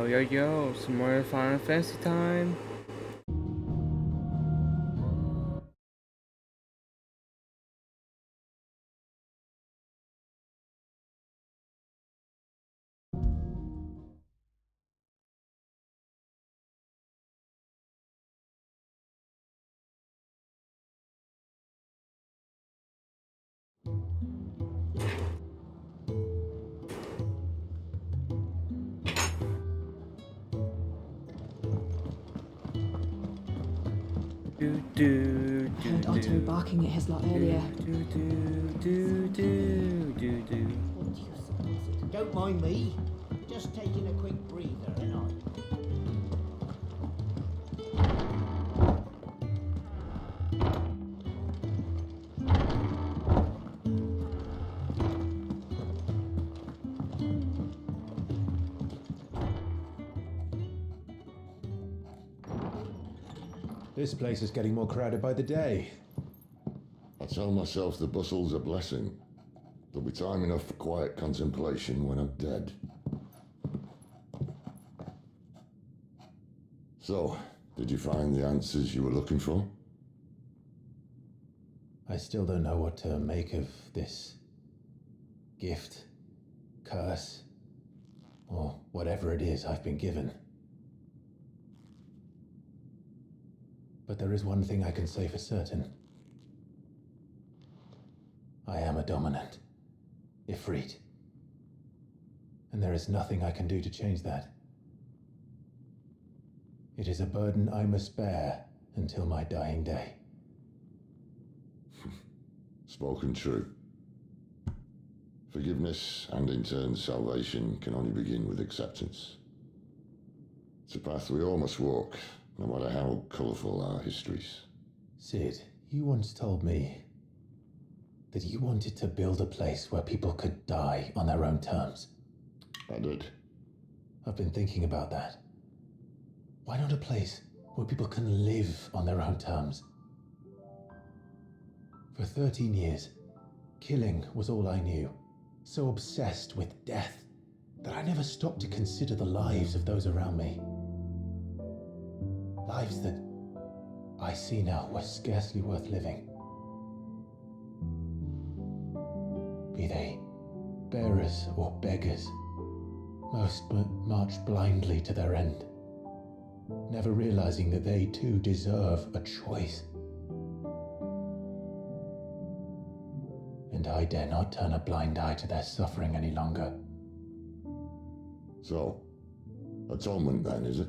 Yo, yo, yo, some more Final Fantasy time. Do, do, I do, heard Otto do. barking at his lot earlier. Do, do, do, do, do, do. What do you suppose? Don't mind me. Just taking a quick breather, ain't I? This place is getting more crowded by the day. I tell myself the bustle's a blessing. There'll be time enough for quiet contemplation when I'm dead. So, did you find the answers you were looking for? I still don't know what to make of this gift, curse, or whatever it is I've been given. But there is one thing I can say for certain. I am a dominant, Ifrit. And there is nothing I can do to change that. It is a burden I must bear until my dying day. Spoken true. Forgiveness and in turn salvation can only begin with acceptance. It's a path we all must walk, no matter how colourful our histories. Sid, you once told me that you wanted to build a place where people could die on their own terms. I did. I've been thinking about that. Why not a place where people can live on their own terms? For 13 years, killing was all I knew. So obsessed with death that I never stopped to consider the lives of those around me. Lives that I see now were scarcely worth living. Be they bearers or beggars, most march blindly to their end, never realizing that they too deserve a choice. And I dare not turn a blind eye to their suffering any longer. So, atonement then, is it?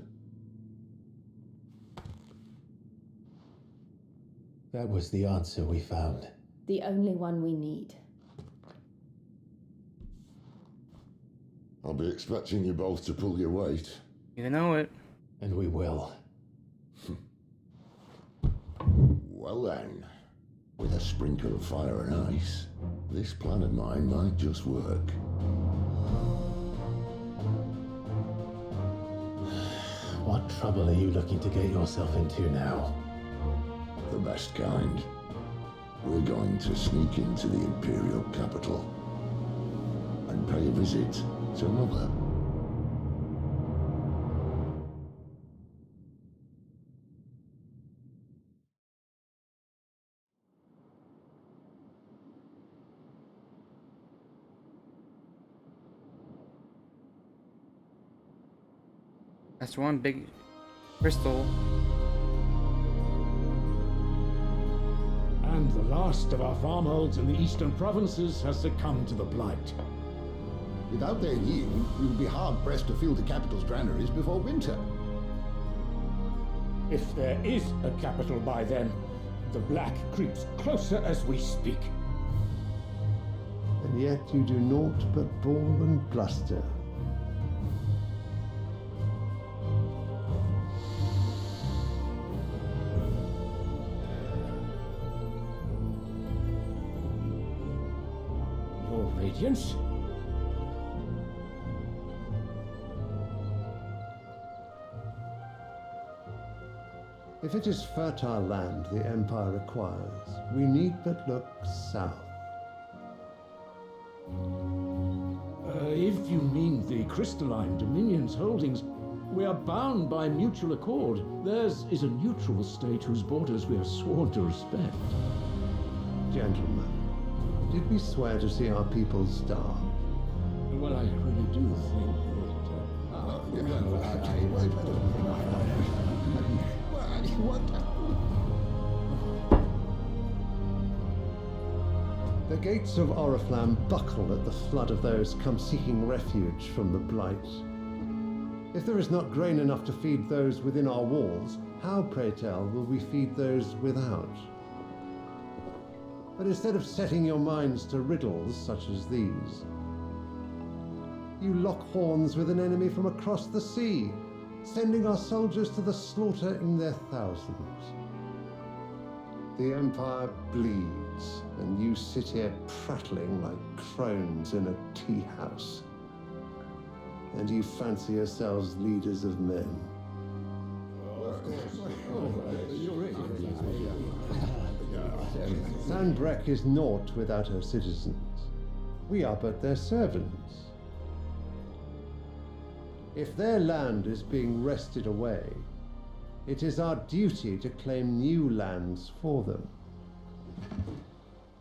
That was the answer we found. The only one we need. I'll be expecting you both to pull your weight. You know it. And we will. Well then, with a sprinkle of fire and ice, this plan of mine might just work. What trouble are you looking to get yourself into now? The best kind. We're going to sneak into the Imperial capital and pay a visit to Mother. That's one big crystal. And the last of our farmholds in the eastern provinces has succumbed to the blight. Without their yield, we will be hard-pressed to fill the capital's granaries before winter. If there is a capital by then, the black creeps closer as we speak. And yet you do naught but bawl and bluster. Your Radiance? If it is fertile land the Empire requires, we need but look south. If you mean the crystalline Dominion's holdings, We are bound by mutual accord. Theirs is a neutral state whose borders we are sworn to respect. Gentlemen, did we swear to see our people starve? Well, I really do think The gates of Oriflamme buckle at the flood of those come seeking refuge from the blight. If there is not grain enough to feed those within our walls, how, pray tell, will we feed those without? But instead of setting your minds to riddles such as these, you lock horns with an enemy from across the sea, sending our soldiers to the slaughter in their thousands. The Empire bleeds, and you sit here prattling like crones in a tea house. And you fancy yourselves leaders of men. Sanbreque is naught without her citizens. We are but their servants. If their land is being wrested away, it is our duty to claim new lands for them.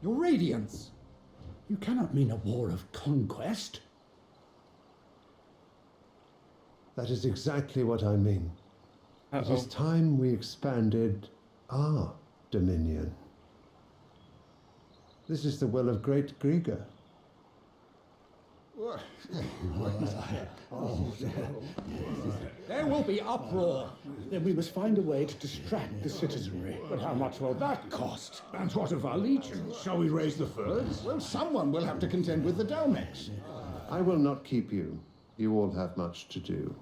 Your Radiance! You cannot mean a war of conquest. That is exactly what I mean. It is time we expanded our dominion. This is the will of great Grieger. There will be uproar. Then we must find a way to distract the citizenry. But how much will that cost? And what of our legions? Shall we raise the furs? Well, someone will have to contend with the Dalmex. I will not keep you. You all have much to do.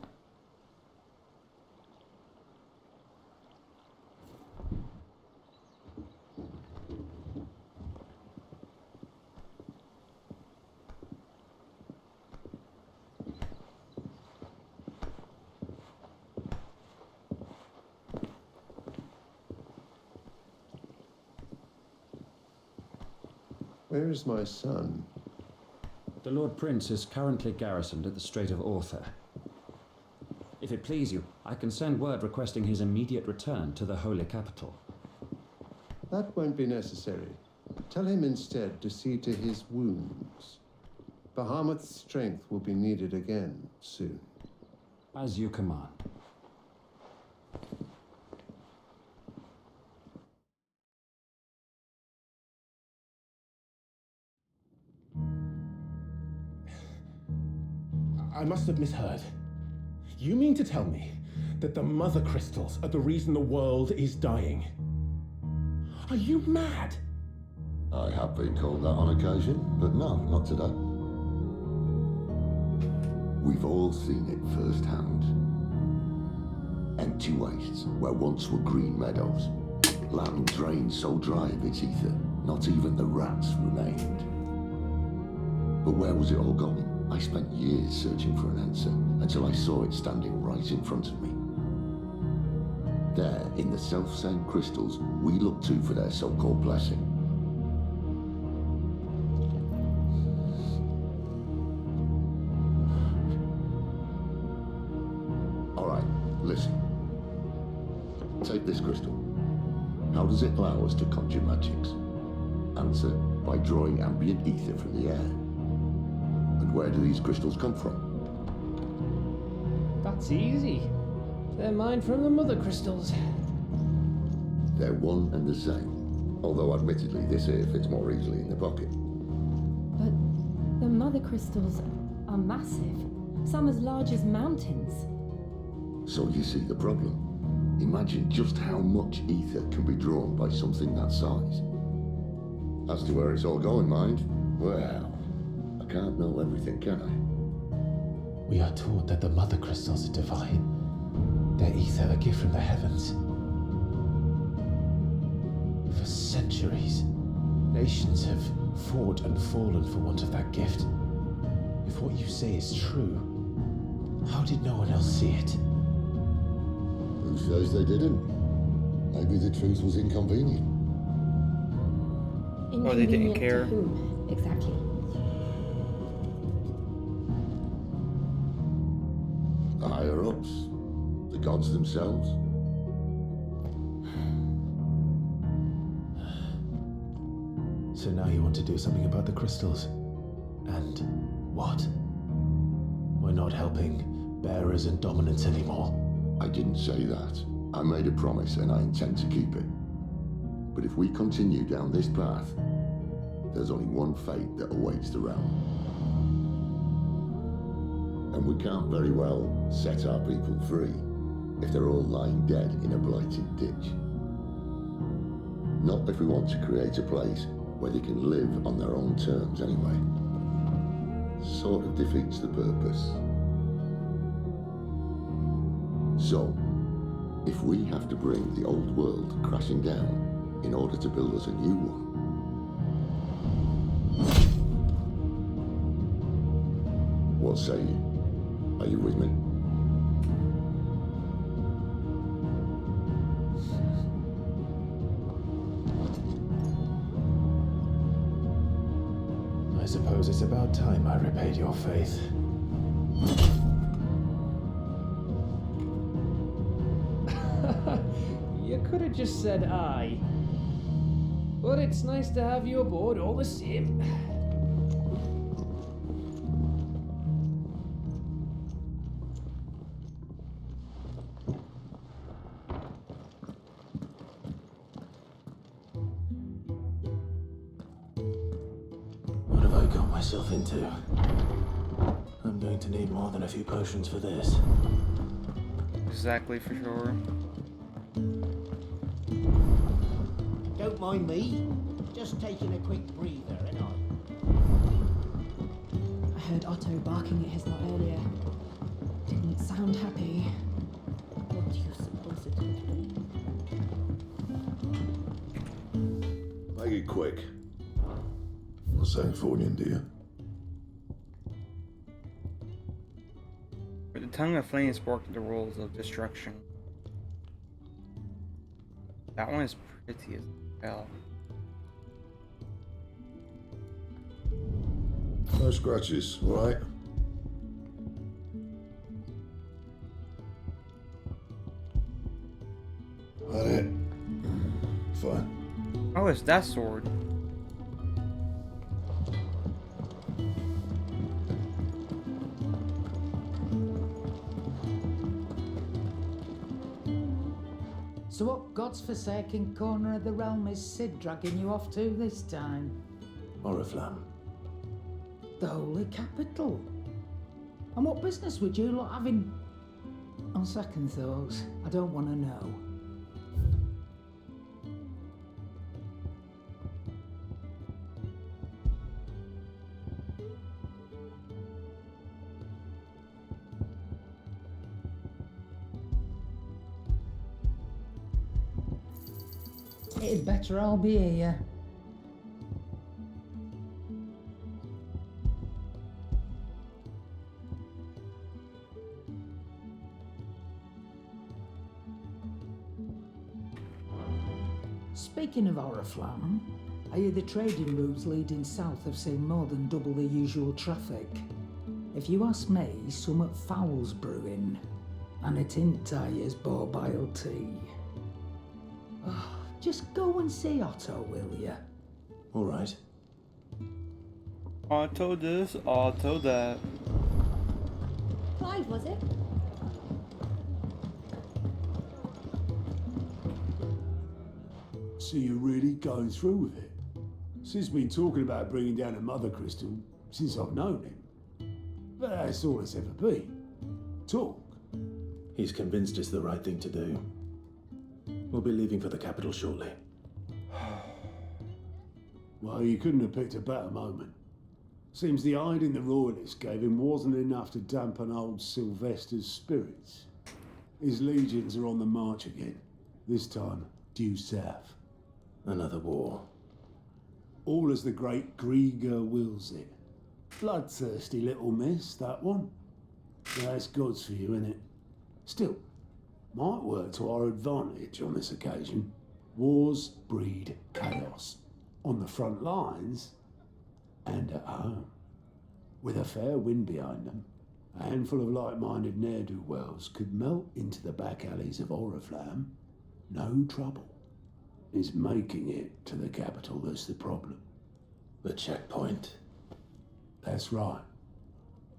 Where is my son? The Lord Prince is currently garrisoned at the Strait of Author. If it please you, I can send word requesting his immediate return to the Holy Capital. That won't be necessary. Tell him instead to see to his wounds. Bahamut's strength will be needed again soon. As you command. I must have misheard. You mean to tell me that the mother crystals are the reason the world is dying? Are you mad? I have been called that on occasion, but no, not today. We've all seen it firsthand. Empty wastes where once were green meadows. Land drained so dry of its ether, not even the rats remained. But where was it all going? I spent years searching for an answer until I saw it standing right in front of me. There, in the self-same crystals we look to for their so-called blessing. All right, listen. Take this crystal. How does it allow us to conjure magics? Answer, by drawing ambient ether from the air. And where do these crystals come from? That's easy. They're mined from the mother crystals. They're one and the same. Although admittedly this here fits more easily in the pocket. But the mother crystals are massive. Some as large as mountains. So you see the problem. Imagine just how much ether can be drawn by something that size. As to where it's all going, mind, well, I can't know everything, can I? We are taught that the mother crystals are divine. Their ether a gift from the heavens. For centuries, nations have fought and fallen for want of that gift. If what you say is true, how did no one else see it? Who says they didn't? Maybe the truth was inconvenient. Or they didn't Inconvenient to care. whom, exactly? The higher ups, The gods themselves? So now you want to do something about the crystals. And what? We're not helping bearers and dominants anymore. I didn't say that. I made a promise and I intend to keep it. But if we continue down this path, there's only one fate that awaits the realm. And we can't very well set our people free if they're all lying dead in a blighted ditch. Not if we want to create a place where they can live on their own terms anyway. Sort of defeats the purpose. So, if we have to bring the old world crashing down in order to build us a new one, what say you? Are you with me? I suppose it's about time I repaid your faith. You could have just said aye. But it's nice to have you aboard all the same. What have I got myself into? I'm going to need more than a few potions for this. Exactly, for sure. Don't mind me. Just taking a quick breather, ain't I? I heard Otto barking at his lot earlier. Didn't sound happy. What do you suppose it could be? Make it quick. What's that for you, dear? But the tongue of flame sparked the rules of destruction. That one is pretty as hell. No scratches, right? That it? Fine. Oh, it's that sword. So what God's forsaken corner of the realm is Sid dragging you off to this time? Oriflamme. The holy capital. And what business would you lot having? On second thoughts, I don't want to know. It'd better all be here. Speaking of Oriflamme, I hear the trading routes leading south have seen more than double the usual traffic. If you ask me, summat foul's brewing, and it ain't tires borbile tea. Just go and see Otto, will ya? All right. Auto this, auto that. Clive, was it? So you're really going through with it? Sid's been talking about bringing down a mother crystal since I've known him. But that's all it's ever been. Talk. He's convinced it's the right thing to do. We'll be leaving for the capital shortly. Well, you couldn't have picked a better moment. Seems the hiding the royalists gave him wasn't enough to dampen old Sylvester's spirits. His legions are on the march again, this time due south. Another war. All as the great Grieger wills it. Bloodthirsty little miss, that one. That's God's for you, innit? Still, might work to our advantage on this occasion. Wars breed chaos. On the front lines and at home. With a fair wind behind them, A handful of like-minded ne'er-do-wells could melt into the back alleys of Oriflamme. No trouble. It's making it to the capital that's the problem. The checkpoint. That's right.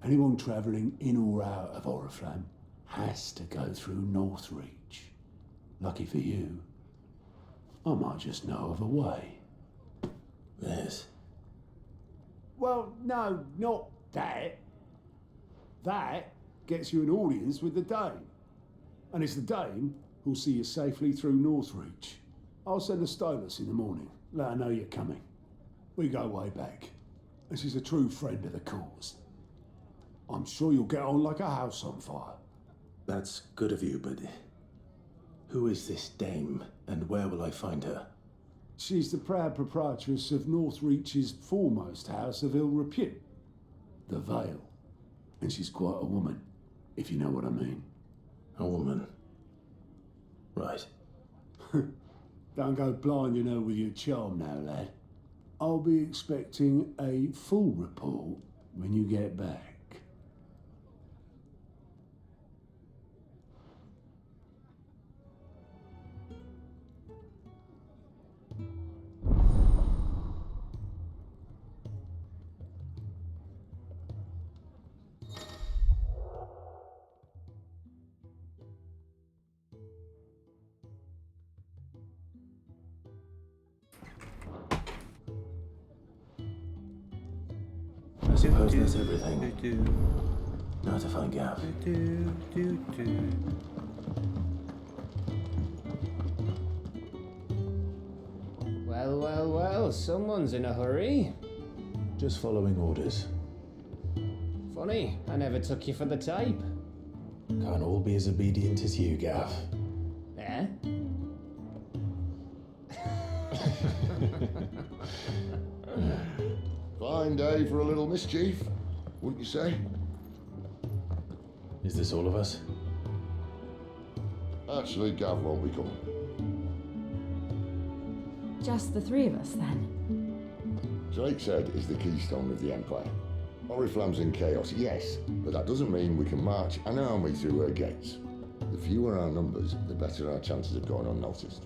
Anyone travelling in or out of Oriflamme has to go through Northreach. Lucky for you, I might just know of a way. Yes. Well, no, not that. That gets you an audience with the Dame. And it's the Dame who'll see you safely through Northreach. I'll send a stylus in the morning. Let her know you're coming. We go way back. And she's a true friend of the cause. I'm sure you'll get on like a house on fire. That's good of you, but who is this dame, and where will I find her? She's the proud proprietress of Northreach's foremost house of ill repute, the Vale. And she's quite a woman, if you know what I mean. A woman. Right. Don't go blinding her with your charm now, lad. I'll be expecting a full report when you get back. I suppose that's everything. Now to find Gav. Well, well, well, someone's in a hurry. Just following orders. Funny, I never took you for the type. Can't all be as obedient as you, Gav. Eh? Fine day for a little mischief, wouldn't you say? Is this all of us? Actually, Gav won't be coming. Just the three of us, then? Drakeshead is the keystone of the Empire. Oriflamme's in chaos, yes, but that doesn't mean we can march an army through her gates. The fewer our numbers, the better our chances of going unnoticed.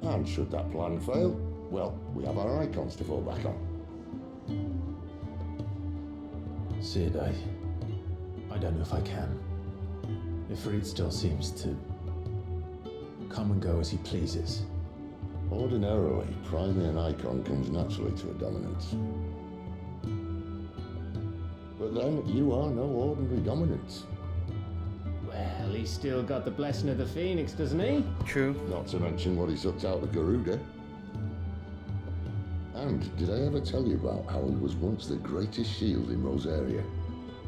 And should that plan fail, well, we have our icons to fall back on. Sid, I don't know if I can. Ifrit still seems to come and go as he pleases. Ordinarily, priming an icon comes naturally to a dominance. But then, you are no ordinary dominance. Well, he's still got the blessing of the Phoenix, doesn't he? True. Not to mention what he sucked out of Garuda. And did I ever tell you about how he was once the greatest shield in Rosaria?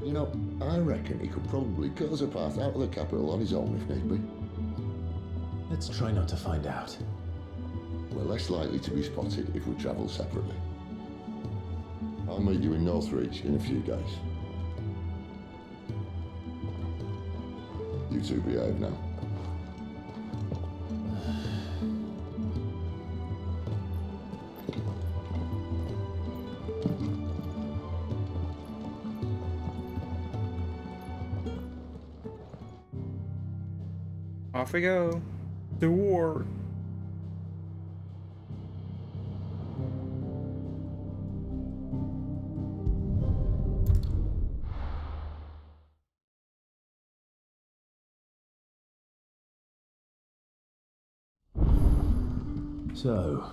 You know, I reckon he could probably cut us a path out of the capital on his own if need be. Let's try not to find out. We're less likely to be spotted if we travel separately. I'll meet you in Northreach in a few days. You two behave now. Off we go. The war. So,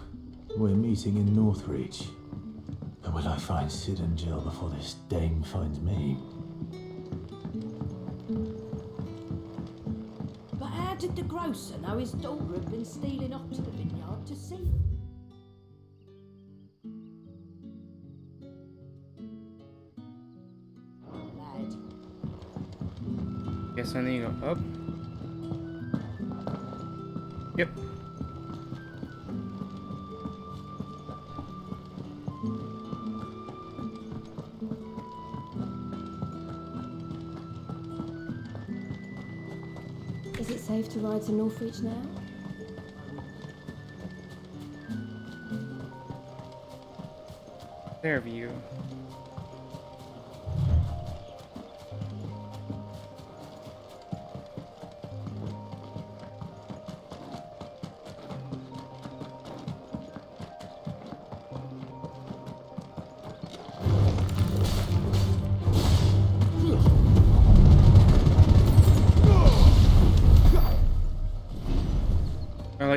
we're meeting in Northreach. But will I find Sid and Jill before this dame finds me? But how did the grocer know his daughter had been stealing off to the vineyard to see? Lad. Guess I need to go up. Yep. Is it safe to ride to Northreach now? There view.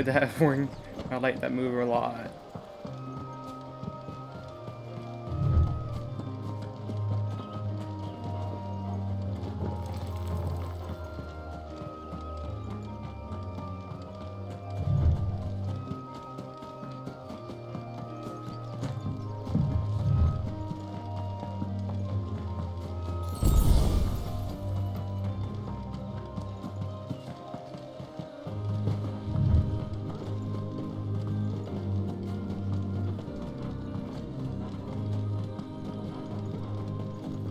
like that ring. I like that move a lot.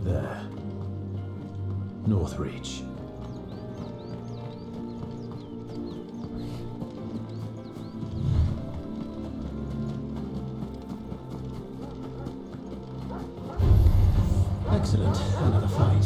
There. Northreach. Excellent. Another fight.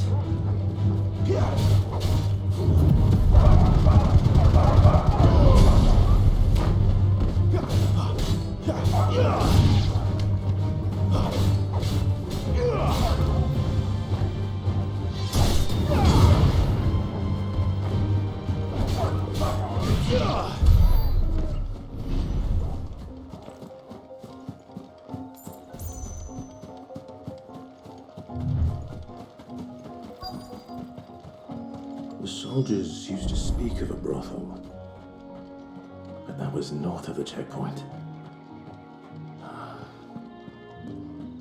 The soldiers used to speak of a brothel, but that was north of the checkpoint. I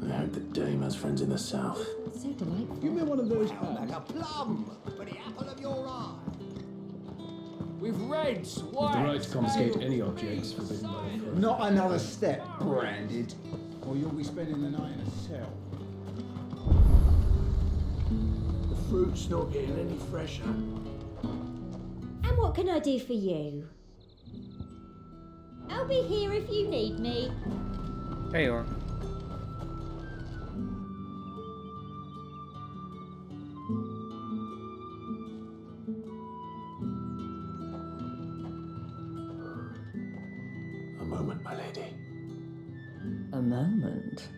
heard that Dame has friends in the south. So delightful. Give me one of those like a plum for the apple of your eye. With reds, The white. right to confiscate any objects forbidden by the code. Not another step, branded, or you'll be spending the night in a cell. The fruit's not getting any fresher. And what can I do for you? I'll be here if you need me. There you are. A moment, my lady. A moment?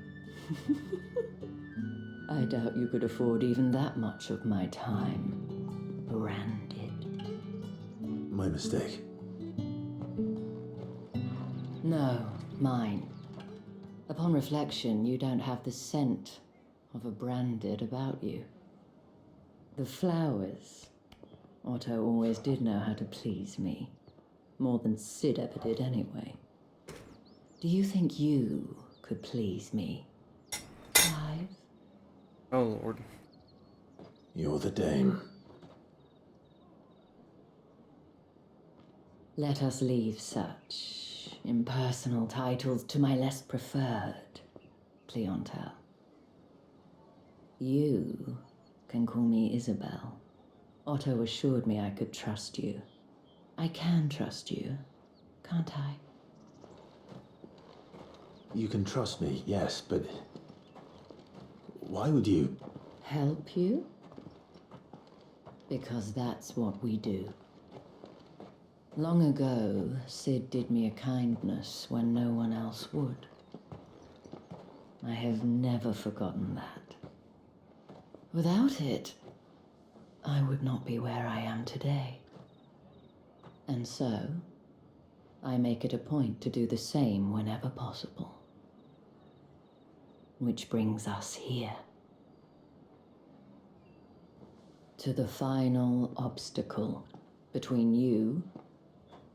I doubt you could afford even that much of my time. Branded. My mistake. No, mine. Upon reflection, you don't have the scent of a branded about you. The flowers. Otto always did know how to please me. More than Sid ever did anyway. Do you think you could please me? Clive? Oh Lord. You're the Dame. Let us leave such impersonal titles to my less preferred clientele. You can call me Isabel. Otto assured me I could trust you. I can trust you, can't I? You can trust me, yes, but why would you? Help you? Because that's what we do. Long ago, Sid did me a kindness when no one else would. I have never forgotten that. Without it, I would not be where I am today. And so, I make it a point to do the same whenever possible. Which brings us here. To the final obstacle between you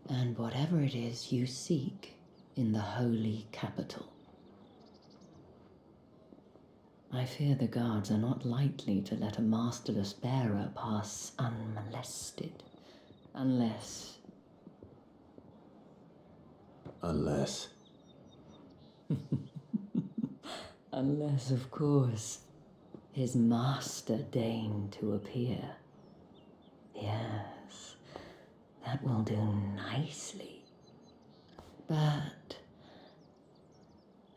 and whatever it is you seek in the holy capital. I fear the guards are not likely to let a masterless bearer pass unmolested, unless... Unless, of course, his master deigned to appear. Yes, that will do nicely. But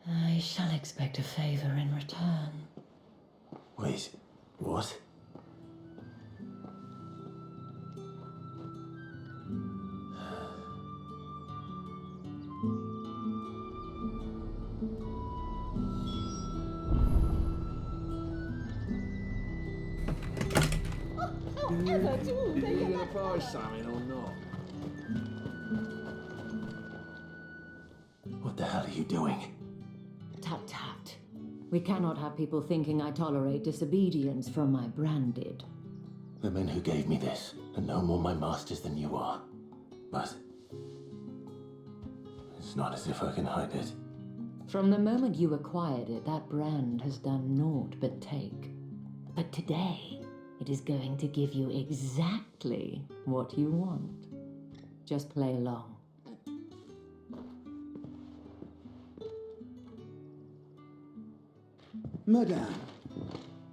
I shall expect a favor in return. Wait, what? Are you gonna buy something or not? the hell are you doing? Tut tut. We cannot have people thinking I tolerate disobedience from my branded. The men who gave me this are no more my masters than you are. But it's not as if I can hide it. From the moment you acquired it, that brand has done naught but take. But today, it is going to give you exactly what you want. Just play along. Madame,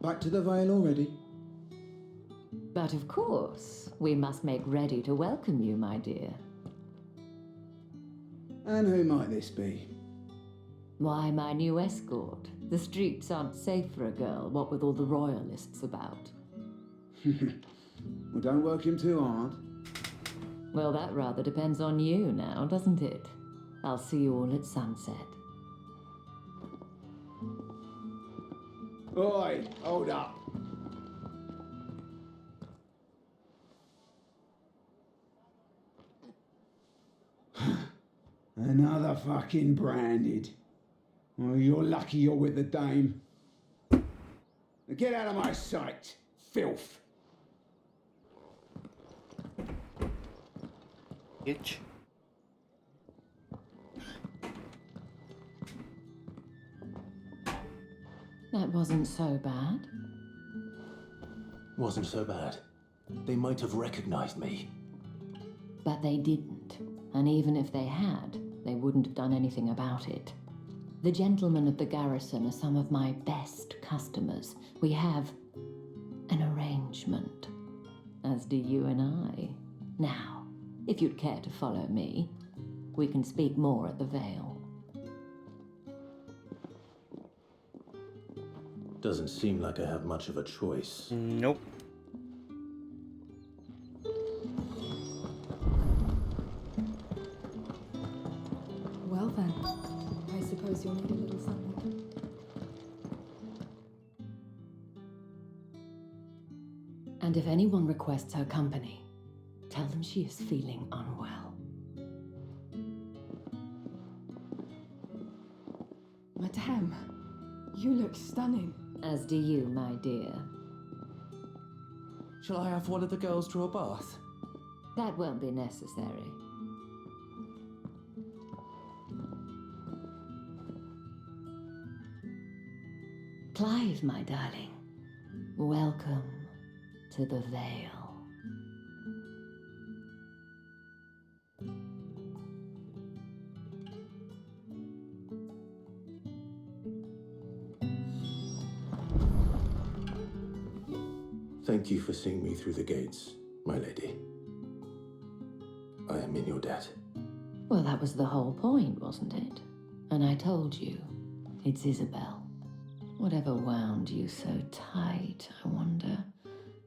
back to the Vale already? But of course, we must make ready to welcome you, my dear. And who might this be? Why, my new escort. The streets aren't safe for a girl, what with all the royalists about. Well, don't work him too hard. Well, that rather depends on you now, doesn't it? I'll see you all at sunset. Oi, hold up. Another fucking branded. Well, you're lucky you're with the dame. Now get out of my sight, filth. Bitch. That wasn't so bad. Wasn't so bad. They might have recognized me. But they didn't. And even if they had, they wouldn't have done anything about it. The gentlemen of the garrison are some of my best customers. We have an arrangement, as do you and I. Now, if you'd care to follow me, we can speak more at the Vale. Doesn't seem like I have much of a choice. Nope. Well then, I suppose you'll need a little something. And if anyone requests her company, tell them she is feeling unwell. Madame, you look stunning. As do you, my dear. Shall I have one of the girls draw a bath? That won't be necessary. Clive, my darling, welcome to the Vale. Thank you for seeing me through the gates, my lady. I am in your debt. Well, that was the whole point, wasn't it? And I told you, it's Isabel. Whatever wound you so tight, I wonder.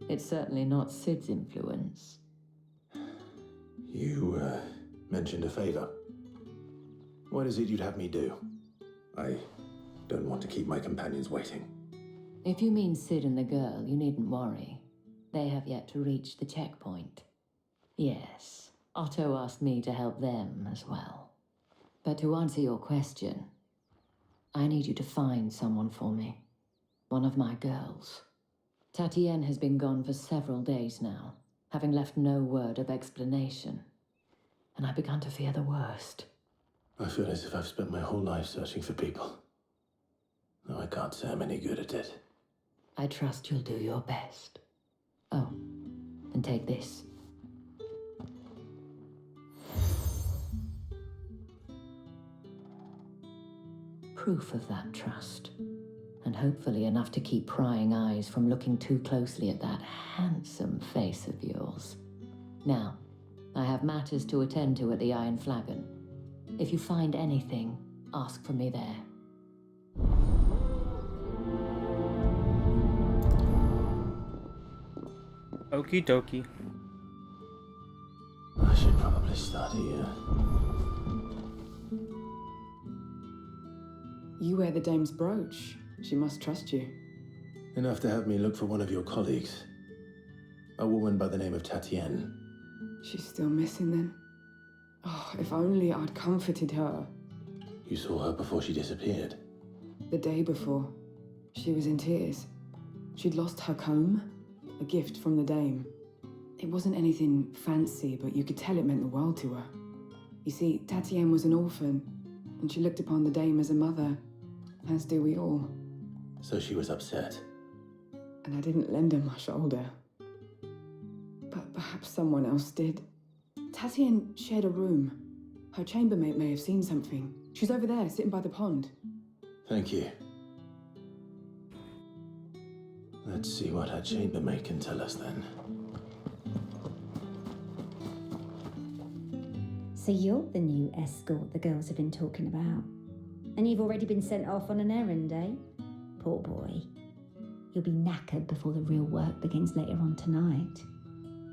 It's certainly not Sid's influence. You, mentioned a favor. What is it you'd have me do? I don't want to keep my companions waiting. If you mean Sid and the girl, you needn't worry. They have yet to reach the checkpoint. Yes, Otto asked me to help them as well. But to answer your question, I need you to find someone for me. One of my girls. Tatienne has been gone for several days now, having left no word of explanation. And I've begun to fear the worst. I feel as if I've spent my whole life searching for people. Though I can't say I'm any good at it. I trust you'll do your best. Oh, and take this. Proof of that trust. And hopefully enough to keep prying eyes from looking too closely at that handsome face of yours. Now, I have matters to attend to at the Iron Flagon. If you find anything, ask for me there. Okie dokie. I should probably start here. You wear the dame's brooch. She must trust you. Enough to have me look for one of your colleagues. A woman by the name of Tatienne. She's still missing then. Oh, if only I'd comforted her. You saw her before she disappeared? The day before, she was in tears. She'd lost her comb, a gift from the dame. It wasn't anything fancy, but you could tell it meant the world to her. You see, Tatienne was an orphan, and she looked upon the dame as a mother, as do we all. So she was upset. And I didn't lend her my shoulder. But perhaps someone else did. Tatienne shared a room. Her chambermaid may have seen something. She's over there, sitting by the pond. Thank you. Let's see what her chambermaid can tell us then. So you're the new escort the girls have been talking about. And you've already been sent off on an errand, eh? Poor boy. You'll be knackered before the real work begins later on tonight.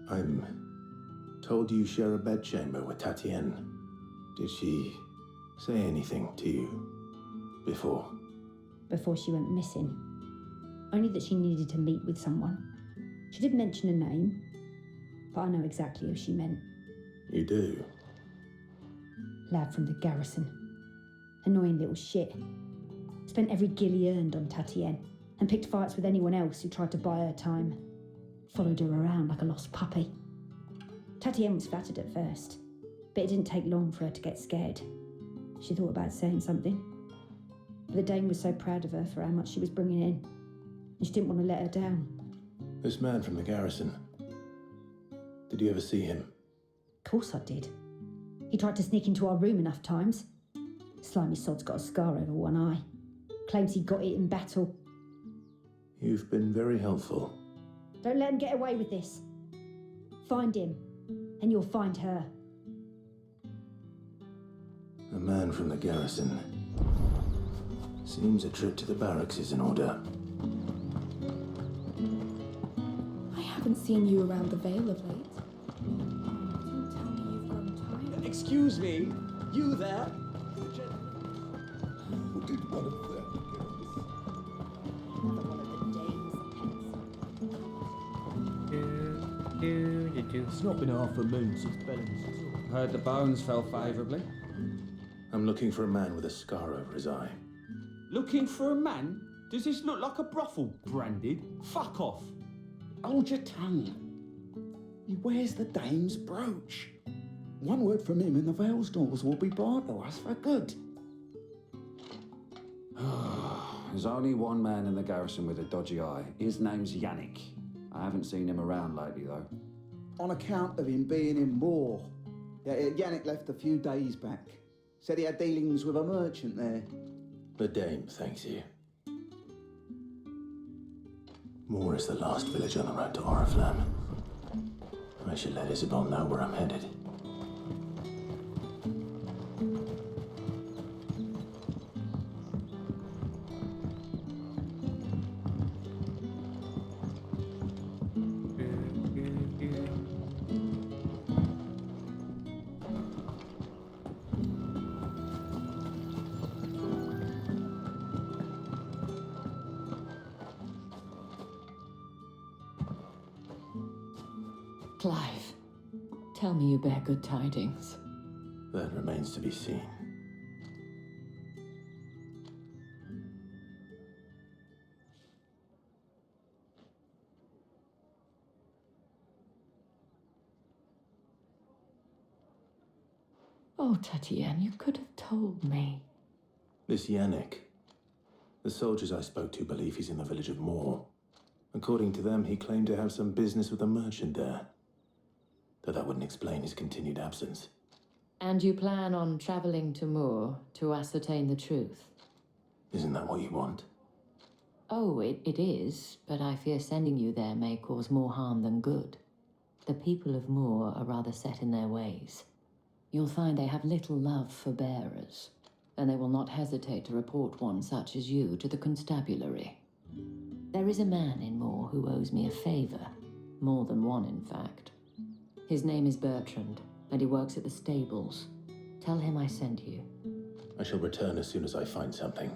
I'm told you share a bedchamber with Tatienne. Did she say anything to you before? Before she went missing. Only that she needed to meet with someone. She did mention a name, but I know exactly who she meant. You do? Lad from the garrison. Annoying little shit. Spent every guil he earned on Tatienne and picked fights with anyone else who tried to buy her time. Followed her around like a lost puppy. Tatienne was flattered at first, but it didn't take long for her to get scared. She thought about saying something, but the dame was so proud of her for how much she was bringing in, and she didn't want to let her down. This man from the garrison. Did you ever see him? Of course I did. He tried to sneak into our room enough times. Slimy sod's got a scar over one eye. Claims he got it in battle. You've been very helpful. Don't let him get away with this. Find him, and you'll find her. A man from the garrison. Seems a trip to the barracks is in order. I haven't seen you around the Vale of late. Don't tell me you've grown tired. Excuse me, you there? Who did one of them? It's not been half a moon since Bellamy's. Heard the bones fell favourably. I'm looking for a man with a scar over his eye. Looking for a man? Does this look like a brothel, Branded? Fuck off. Hold your tongue. He wears the dame's brooch. One word from him and the Vale's doors will be barred to us for good. There's only one man in the garrison with a dodgy eye. His name's Yannick. I haven't seen him around lately, though. On account of him being in war. Yeah, Yannick left a few days back. Said he had dealings with a merchant there. The dame thanks you. Moor is the last village on the road to Oriflamme. I should let Isabel know where I'm headed. Clive, tell me you bear good tidings. That remains to be seen. Oh, Tatienne, you could have told me. This Yannick. The soldiers I spoke to believe he's in the village of Moor. According to them, he claimed to have some business with a merchant there. Though that wouldn't explain his continued absence. And you plan on traveling to Moor to ascertain the truth? Isn't that what you want? Oh, it is, but I fear sending you there may cause more harm than good. The people of Moor are rather set in their ways. You'll find they have little love for bearers, and they will not hesitate to report one such as you to the constabulary. There is a man in Moor who owes me a favor. More than one, in fact. His name is Bertrand, and he works at the stables. Tell him I sent you. I shall return as soon as I find something.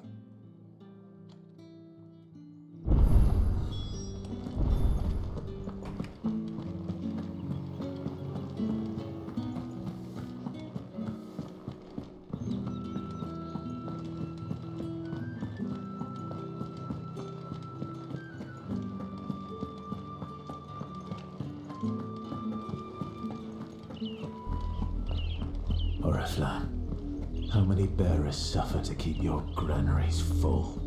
Oriflamme, how many bearers suffer to keep your granaries full?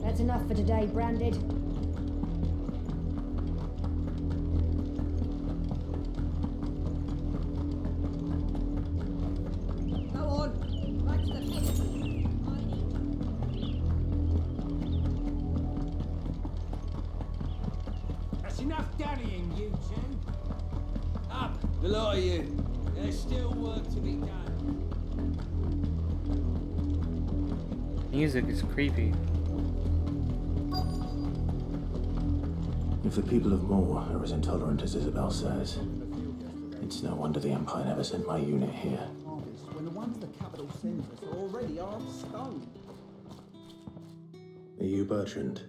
That's enough for today, Branded. Go on, back to the pit. That's enough dallying, you two. Up, the lot of you. There's still work to be done. Music is creepy. If the people of Moor are as intolerant as Isabel says, it's no wonder the Empire never sent my unit here. When the ones the capital sends us are already half stone. Are you Bertrand?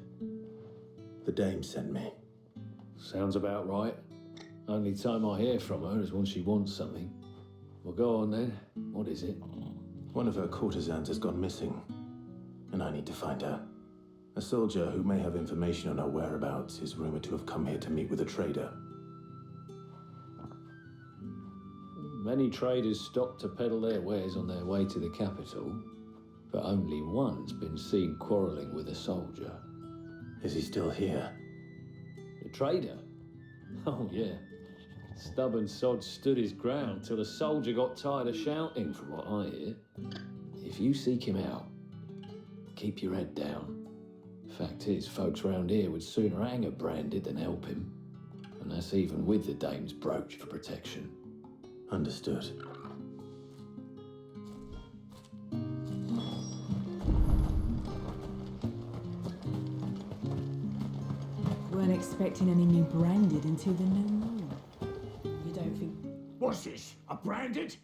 The dame sent me. Sounds about right. Only time I hear from her is when she wants something. Well, go on then. What is it? One of her courtesans has gone missing, and I need to find her. A soldier who may have information on her whereabouts is rumored to have come here to meet with a trader. Many traders stop to peddle their wares on their way to the capital, but only one's been seen quarrelling with a soldier. Is he still here? The trader? Oh, yeah. Stubborn sod stood his ground till the soldier got tired of shouting, from what I hear. If you seek him out, keep your head down. Fact is, folks round here would sooner hang a Branded than help him. And that's even with the dame's brooch for protection. Understood. Weren't expecting any new Branded until the new moon. You don't think... What's this? A Branded?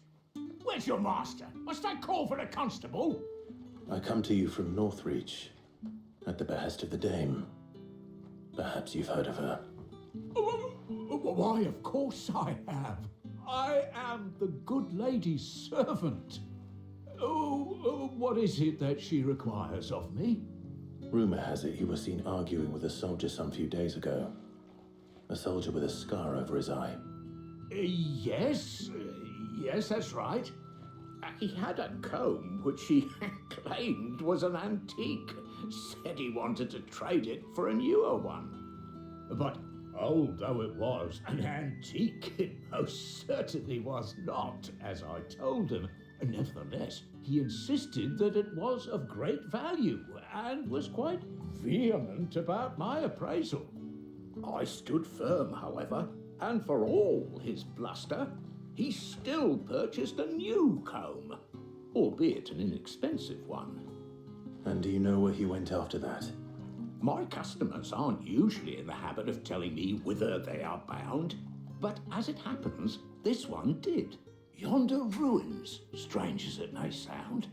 Where's your master? Must I call for a constable? I come to you from Northreach, at the behest of the dame. Perhaps you've heard of her. Why, of course I have. I am the good lady's servant. What is it that she requires of me? Rumor has it you were seen arguing with a soldier some few days ago. A soldier with a scar over his eye. Yes, that's right. He had a comb which he claimed was an antique. Said he wanted to trade it for a newer one. But old though it was, an antique it most certainly was not, as I told him. Nevertheless, he insisted that it was of great value and was quite vehement about my appraisal. I stood firm, however, and for all his bluster, he still purchased a new comb, albeit an inexpensive one. And do you know where he went after that? My customers aren't usually in the habit of telling me whither they are bound, but as it happens, this one did. Yonder ruins, strange as it may sound.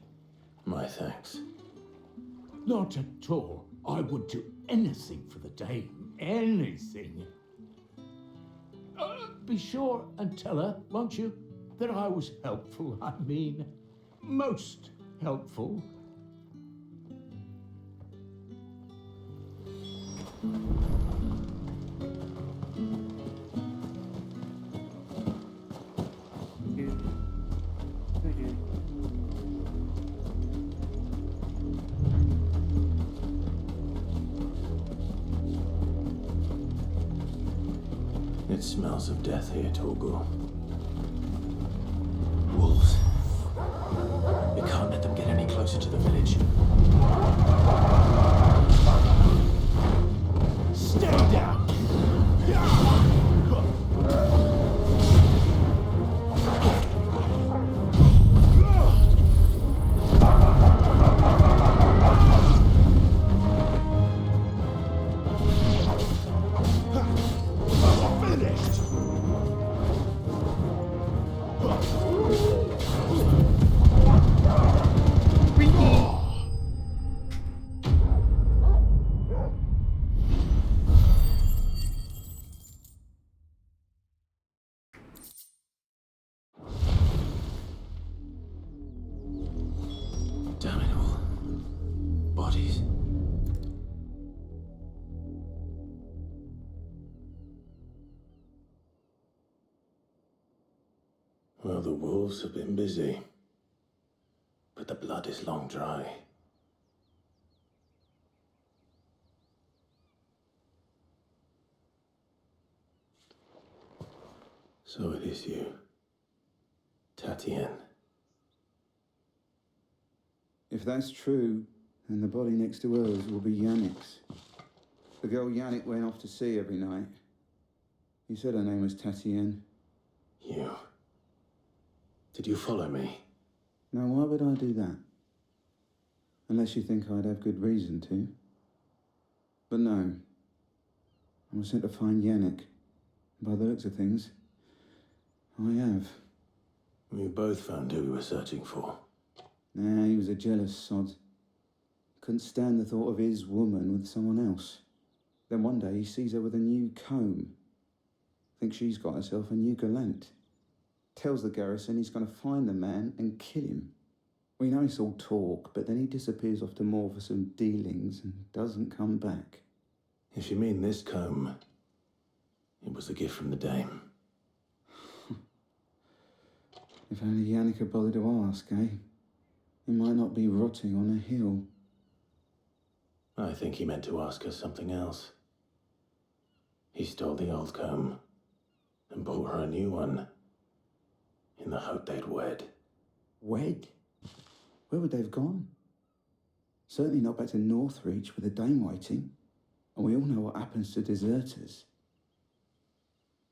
My thanks. Not at all. I would do anything for the dame. Anything. Be sure and tell her, won't you, that I was helpful. I mean, most helpful. It smells of death here, Torgor. Wolves. We can't let them get any closer to the village. Stay down! bodies. Well, the wolves have been busy, but the blood is long dry. So it is you, Tatienne. If that's true, then the body next to hers will be Yannick's. The girl Yannick went off to see every night. He said her name was Tatienne. You. Did you follow me? Now, why would I do that? Unless you think I'd have good reason to. But no. I was sent to find Yannick. By the looks of things, I have. We both found who we were searching for. Nah, he was a jealous sod. Couldn't stand the thought of his woman with someone else. Then one day he sees her with a new comb. Thinks she's got herself a new gallant. Tells the garrison he's going to find the man and kill him. We know it's all talk, but then he disappears off to Moor for some dealings and doesn't come back. If you mean this comb, it was a gift from the dame. If only Yannick had bothered to ask, eh? He might not be rotting on a hill. I think he meant to ask us something else. He stole the old comb and bought her a new one in the hope they'd wed. Wed? Where would they have gone? Certainly not back to Northreach with a dame waiting. And we all know what happens to deserters.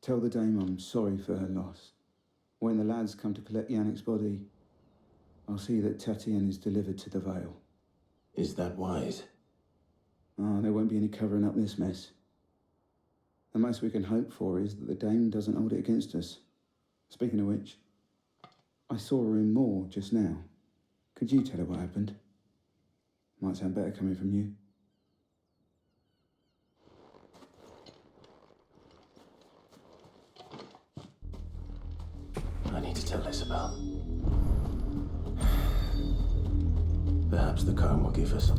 Tell the dame I'm sorry for her loss. When the lads come to collect Yannick's body, I'll see that Tatienne is delivered to the Vale. Is that wise? Ah, there won't be any covering up this mess. The most we can hope for is that the dame doesn't hold it against us. Speaking of which, I saw her in Moor just now. Could you tell her what happened? Might sound better coming from you. I need to tell Isabel. Perhaps the comb will give us.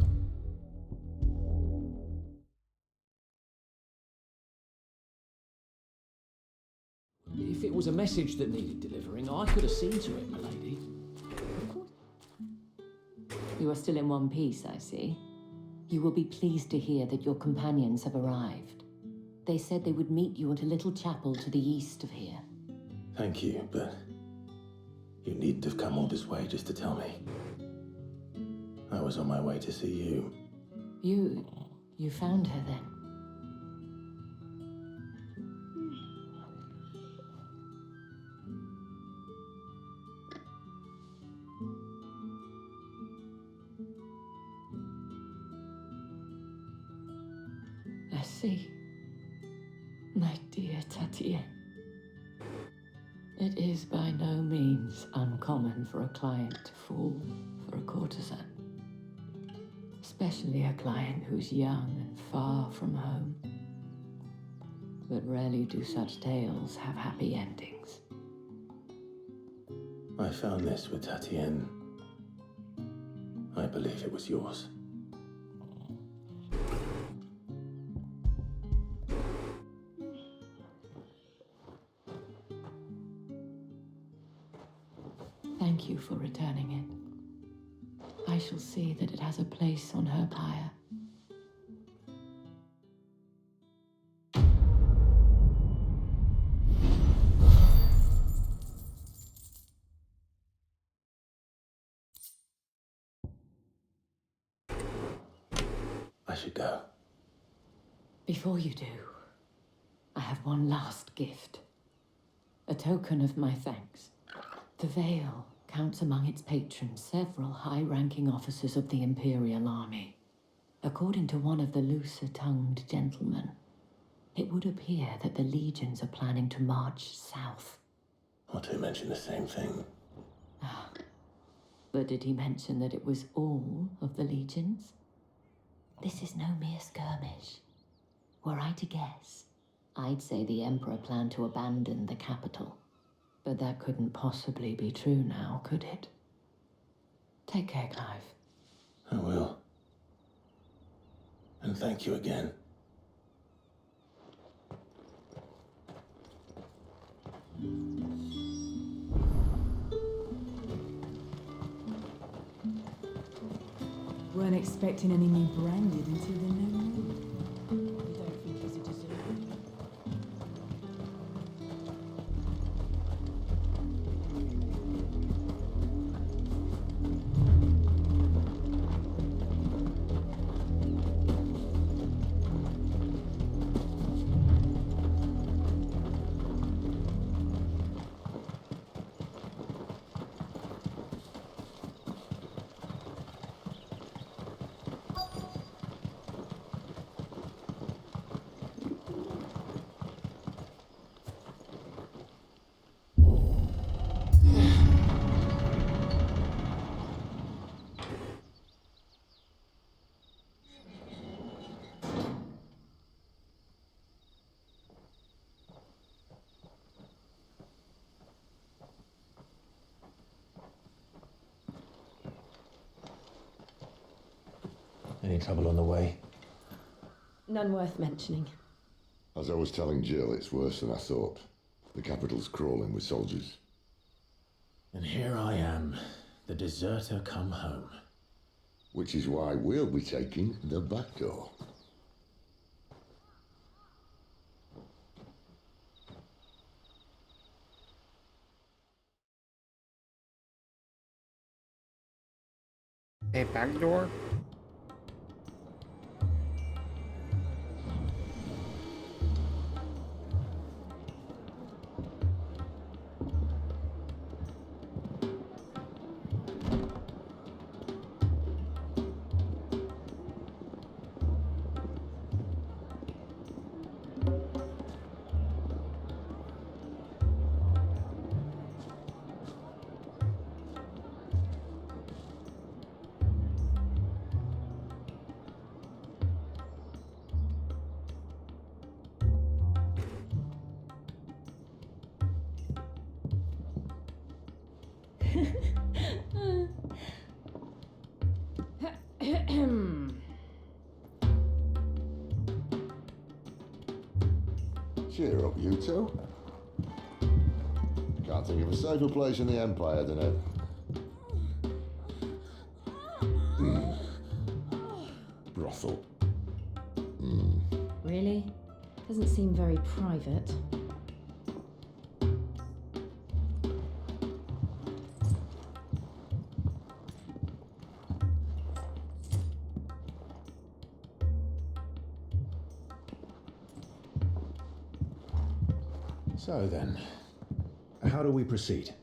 If it was a message that needed delivering, I could have seen to it, my lady. You are still in one piece, I see. You will be pleased to hear that your companions have arrived. They said they would meet you at a little chapel to the east of here. Thank you, but you needn't have come all this way just to tell me. I was on my way to see you. You found her then? I see. My dear Tatienne. It is by no means uncommon for a client to fall for a courtesan. Especially a client who's young and far from home. But rarely do such tales have happy endings. I found this with Tatienne. I believe it was yours. Thank you for returning it. I shall see that it has a place on her pyre. I should go. Before you do, I have one last gift. A token of my thanks. The Vale counts among its patrons several high-ranking officers of the Imperial Army. According to one of the looser-tongued gentlemen, it would appear that the legions are planning to march south. Or to mention the same thing. But did he mention that it was all of the legions? This is no mere skirmish. Were I to guess, I'd say the Emperor planned to abandon the capital. But that couldn't possibly be true now, could it? Take care, Clive. I will. And thank you again. Weren't expecting any new branded until the new moon. You don't think he's a deserter? Any trouble on the way? None worth mentioning. As I was telling Jill, it's worse than I thought. The capital's crawling with soldiers. And here I am, the deserter come home. Which is why we'll be taking the back door. A back door? Cheer up, you two. Can't think of a safer place in the Empire than it. Brothel. Really? Doesn't seem very private. So then, how do we proceed?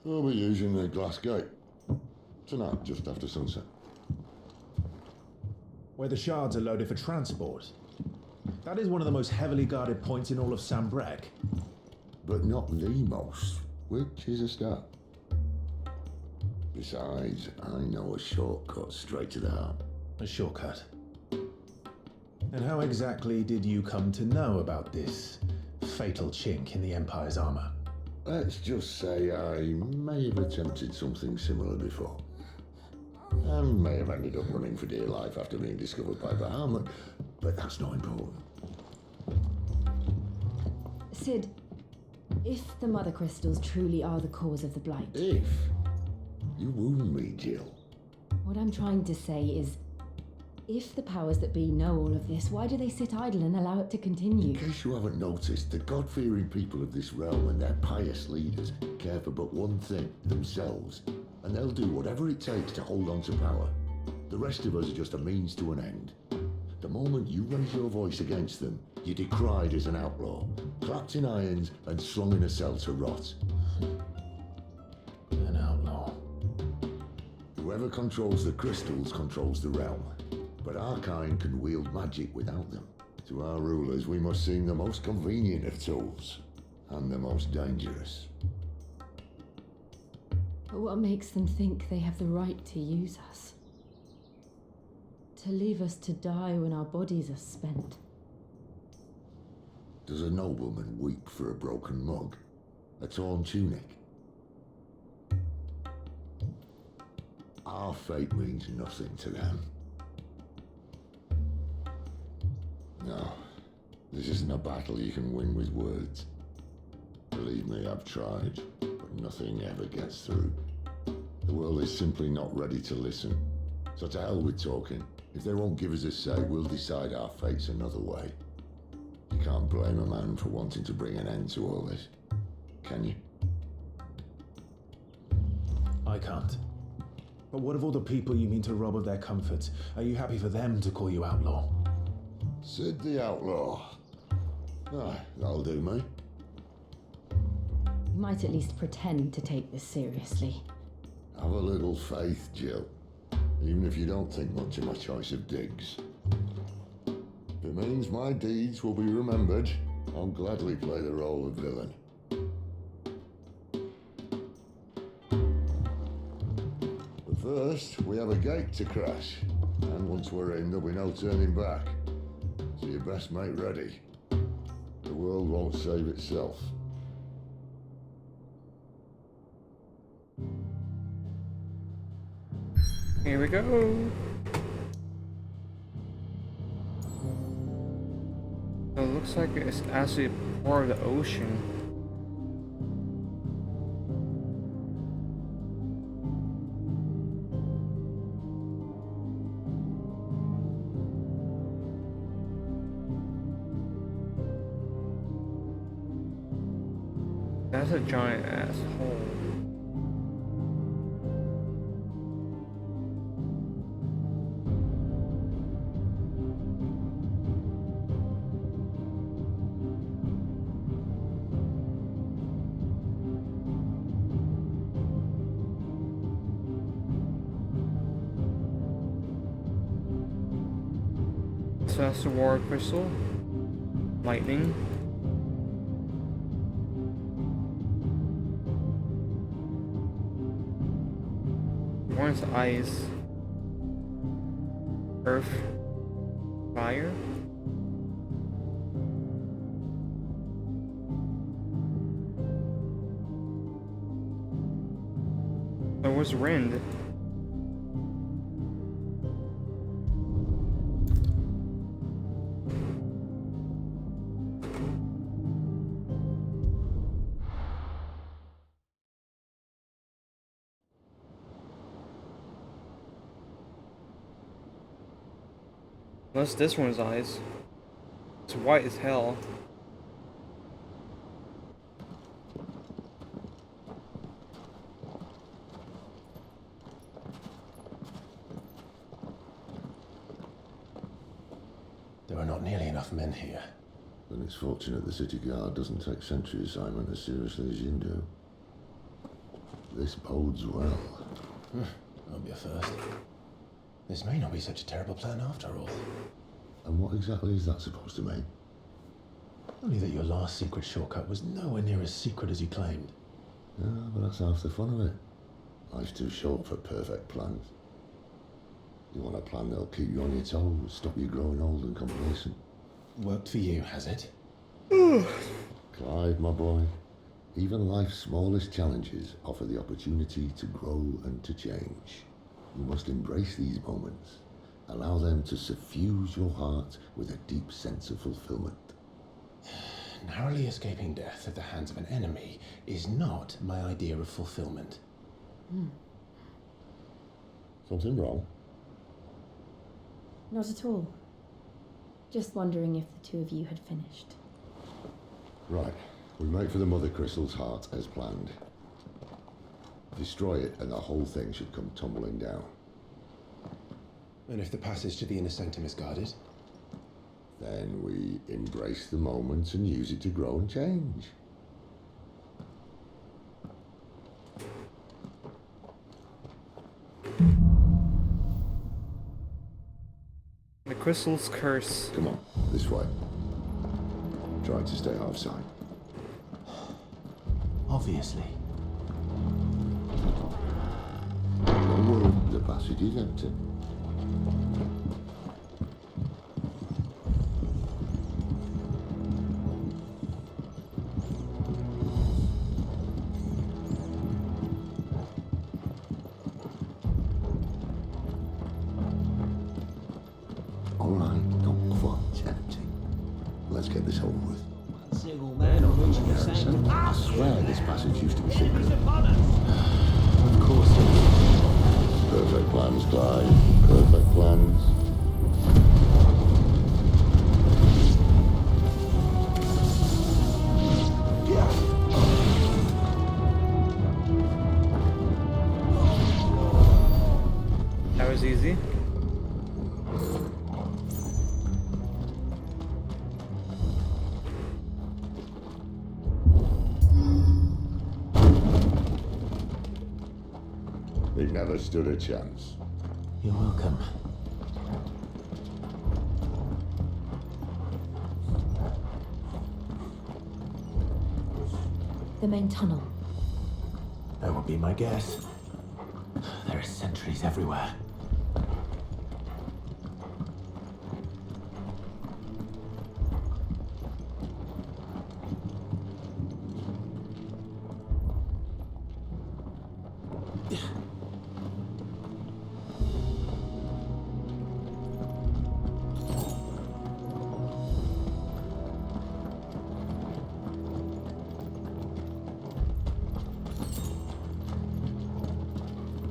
We'll be using the glass gate. Tonight, just after sunset. Where the shards are loaded for transport. That is one of the most heavily guarded points in all of Sambrec. But not the most, which is a start. Besides, I know a shortcut straight to the heart. A shortcut? And how exactly did you come to know about this fatal chink in the Empire's armor? Let's just say I may have attempted something similar before. And may have ended up running for dear life after being discovered by Bahamut, but that's not important. Sid, if the Mother Crystals truly are the cause of the Blight... If? You wound me, Jill. What I'm trying to say is, if the powers that be know all of this, why do they sit idle and allow it to continue? In case you haven't noticed, the God-fearing people of this realm and their pious leaders care for but one thing, themselves. And they'll do whatever it takes to hold on to power. The rest of us are just a means to an end. The moment you raise your voice against them, you're decried as an outlaw, clapped in irons and slung in a cell to rot. An outlaw. Whoever controls the crystals controls the realm. But our kind can wield magic without them. To our rulers, we must seem the most convenient of tools, and the most dangerous. But what makes them think they have the right to use us? To leave us to die when our bodies are spent? Does a nobleman weep for a broken mug? A torn tunic? Our fate means nothing to them. This isn't a battle you can win with words. Believe me, I've tried, but nothing ever gets through. The world is simply not ready to listen. So to hell with talking. If they won't give us a say, we'll decide our fates another way. You can't blame a man for wanting to bring an end to all this, can you? I can't. But what of all the people you mean to rob of their comforts? Are you happy for them to call you outlaw? Sid the Outlaw. Ah, that'll do me. You might at least pretend to take this seriously. Have a little faith, Jill. Even if you don't think much of my choice of digs. If it means my deeds will be remembered, I'll gladly play the role of villain. But first, we have a gate to crash. And once we're in, there'll be no turning back. So you best make ready. The world won't save itself. Here we go. So it looks like it's actually part of the ocean. That's a giant ass hole. So that's the water crystal. Lightning. One's ice. Earth. Fire. There was wind. Unless this one's eyes. It's white as hell. There are not nearly enough men here. Then it's fortunate the city guard doesn't take sentry assignment as seriously as you do. This bodes well. That'll be a first. This may not be such a terrible plan after all. And what exactly is that supposed to mean? Only that your last secret shortcut was nowhere near as secret as you claimed. Yeah, but that's half the fun of it. Life's too short for perfect plans. You want a plan that'll keep you on your toes, stop you growing old and complacent. Worked for you, has it? Clive, my boy, even life's smallest challenges offer the opportunity to grow and to change. You must embrace these moments. Allow them to suffuse your heart with a deep sense of fulfillment. Narrowly escaping death at the hands of an enemy is not my idea of fulfillment. Something wrong? Not at all. Just wondering if the two of you had finished. Right. We make for the Mother Crystal's heart as planned. Destroy it and the whole thing should come tumbling down. And if the passage to the inner sanctum is guarded? Then we embrace the moment and use it to grow and change. The crystal's curse. Come on, this way. Try to stay offside. Obviously. Don't worry, the passage is empty. Let's get this over with. Single man on reaching the same. I swear this passage used to be secret. Of course it is. Perfect plans, Clive. Perfect plans. That was easy. He never stood a chance. You're welcome. The main tunnel. That would be my guess. There are sentries everywhere.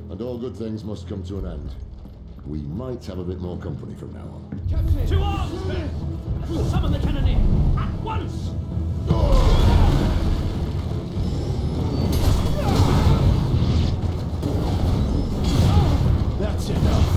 And all good things must come to an end. We might have a bit more company from now on. Captain! To arms, men! Summon the cannoneer! At once! That's enough.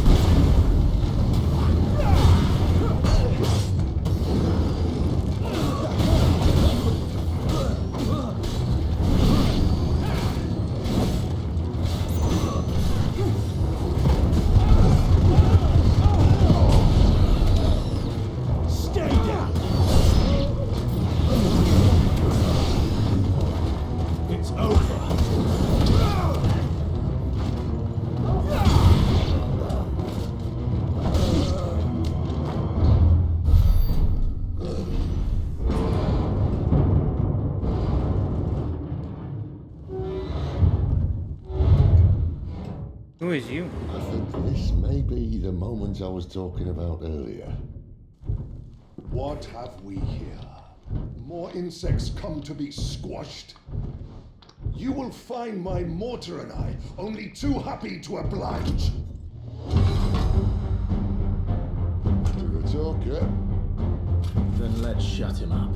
Who is you? I think this may be the moment I was talking about earlier. What have we here? More insects come to be squashed? You will find my mortar and I only too happy to oblige. To the talk, yeah? Then let's shut him up.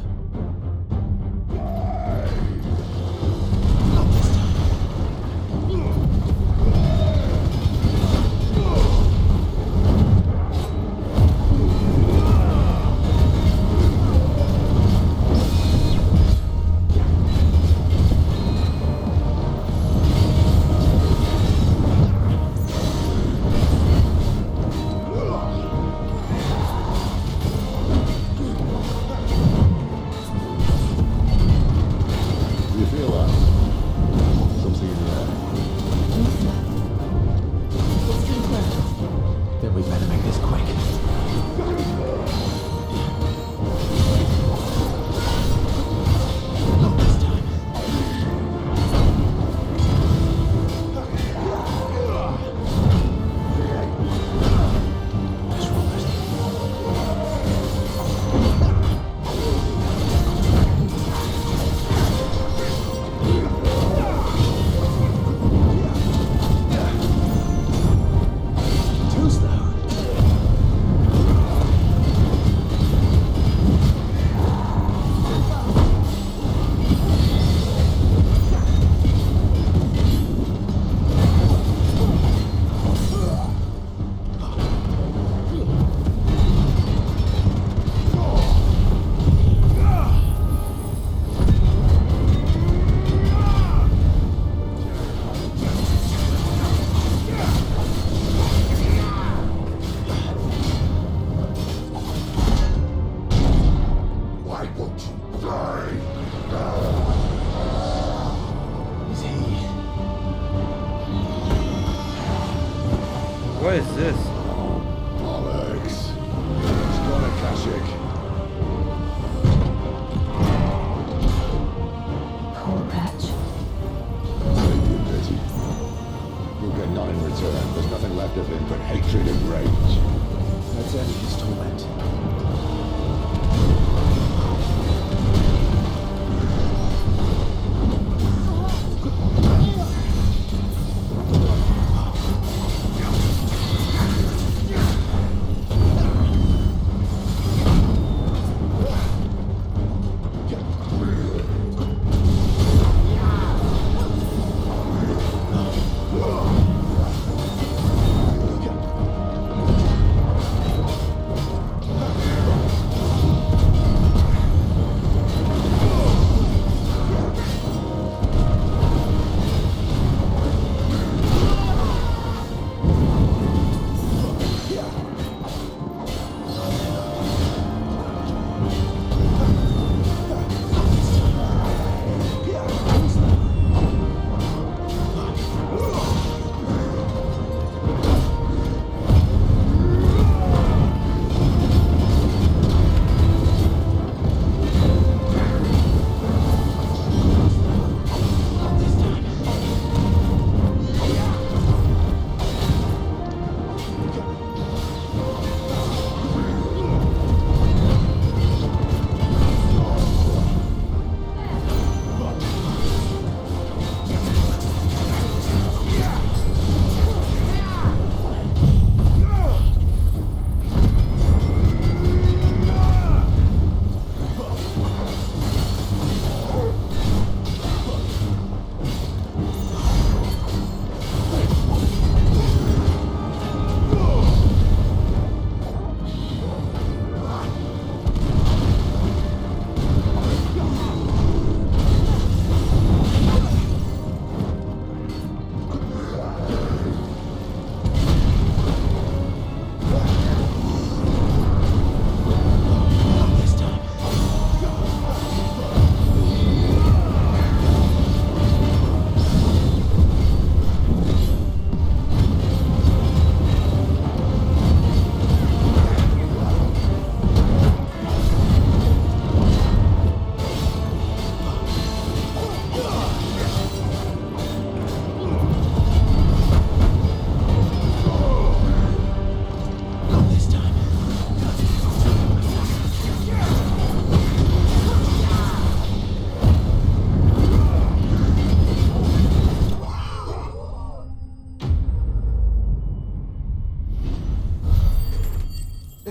What is this? Bollocks. It's got a Kashyyyk. Poor wretch. Take him, Betty. You'll get none in return. There's nothing left of him but hatred and rage. Let's end his torment.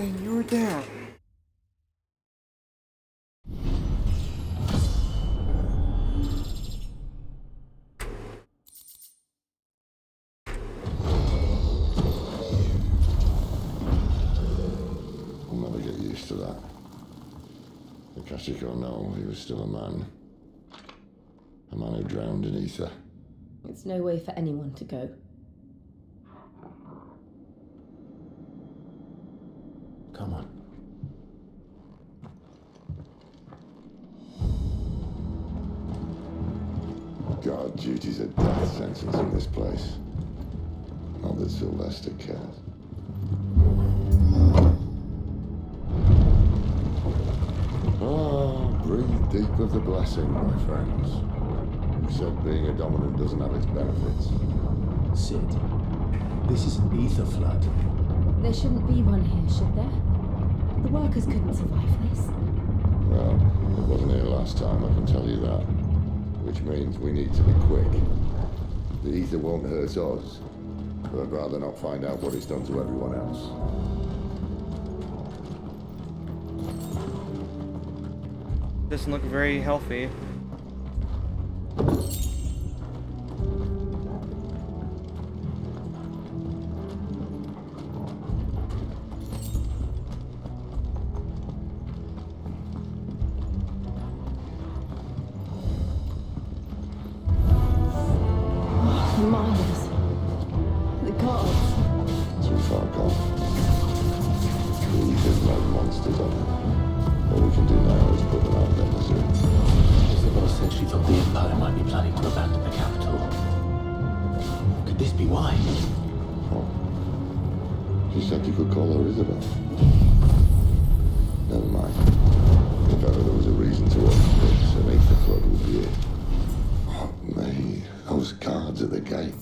And you're down. I'll never get used to that. Akashic or no, he was still a man. A man who drowned in ether. It's no way for anyone to go. Come on. Guard duty's a death sentence in this place. Not that Sylvester cares. Breathe deep of the blessing, my friends. You said being a dominant doesn't have its benefits. Sid, this is an ether flood. There shouldn't be one here, should there? The workers couldn't survive this. Well, it wasn't here last time, I can tell you that. Which means we need to be quick. The ether won't hurt us, but I'd rather not find out what it's done to everyone else. Doesn't look very healthy. Miles. The gods. Too far gone. The ether's made monsters of them. All we can do now is put them out of their misery. Isabel said she thought the Empire might be planning to abandon the capital. Could this be why? Oh. She said you could call her Isabel. Never mind. If ever there was a reason to open this, an ether flood would be it. Oh, me. Those guards at the gate.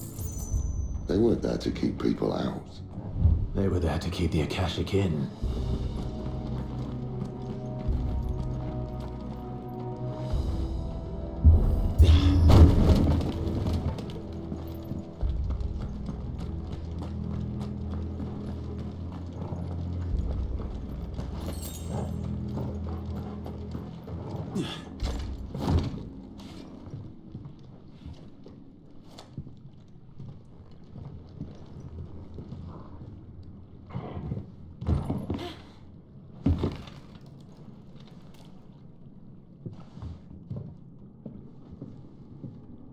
They weren't there to keep people out. They were there to keep the Akashic in.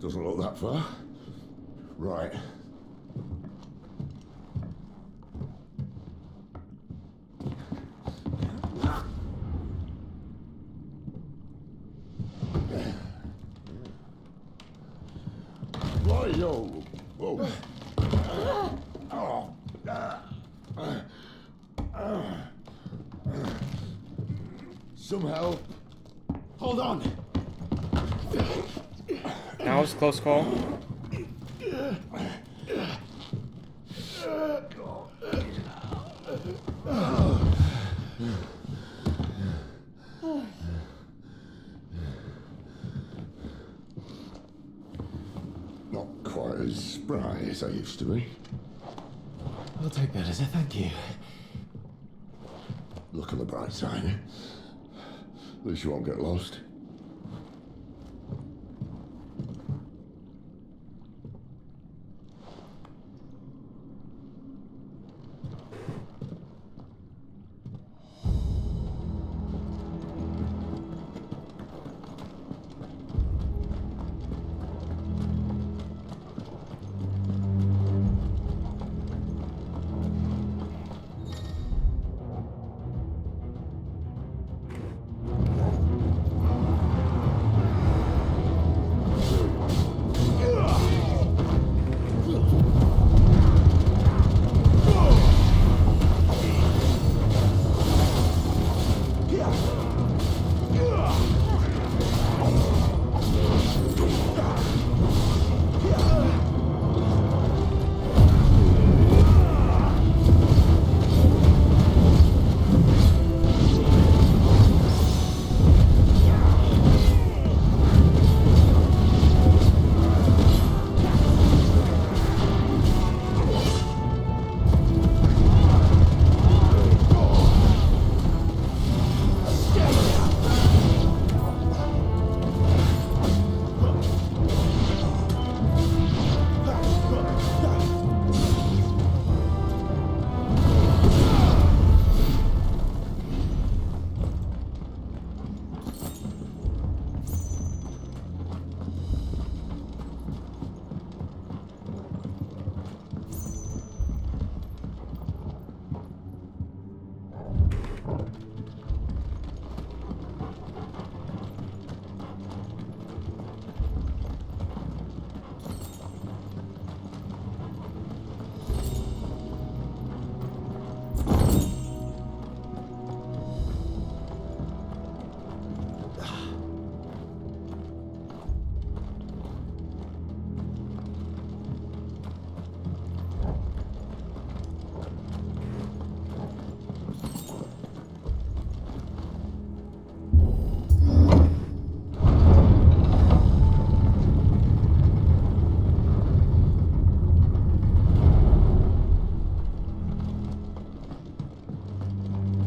Doesn't look that far. Right. Why-yo! Whoa. Some help. Hold on. That was a close call. Not quite as spry as I used to be. I'll take that as a thank you. Look on the bright side. At least you won't get lost.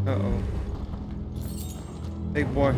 Uh-oh. Big boy.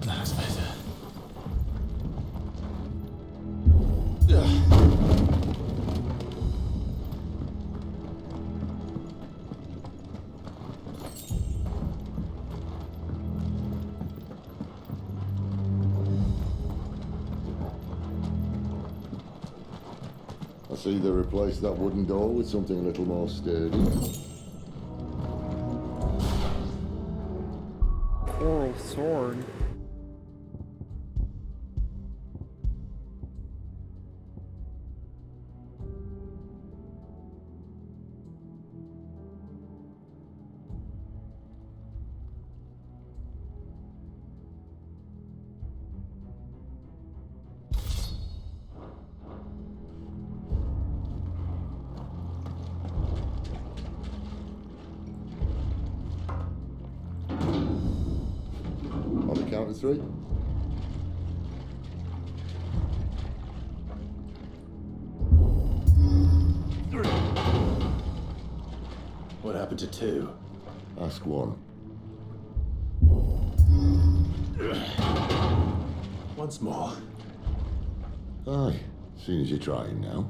That's better. I see they replaced that wooden door with something a little more sturdy. Coral sword. On the count of three. What happened to two? Ask one. Once more. Aye, seeing as you're trying now.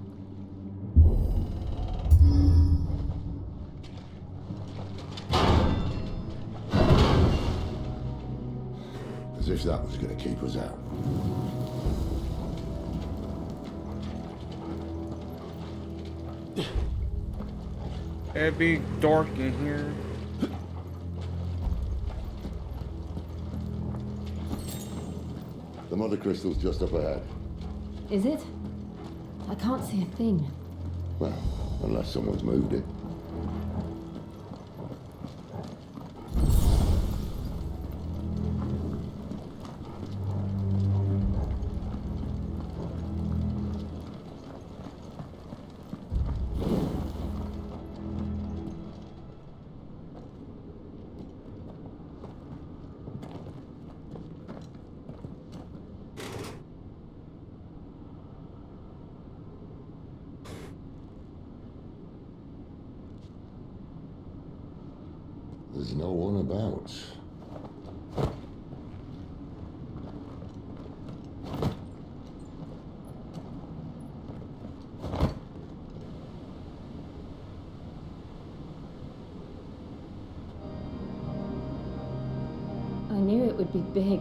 As if that was going to keep us out. It'd be dark in here. The mother crystal's just up ahead. Is it? I can't see a thing. Well, unless someone's moved it. There's no one about. I knew it would be big.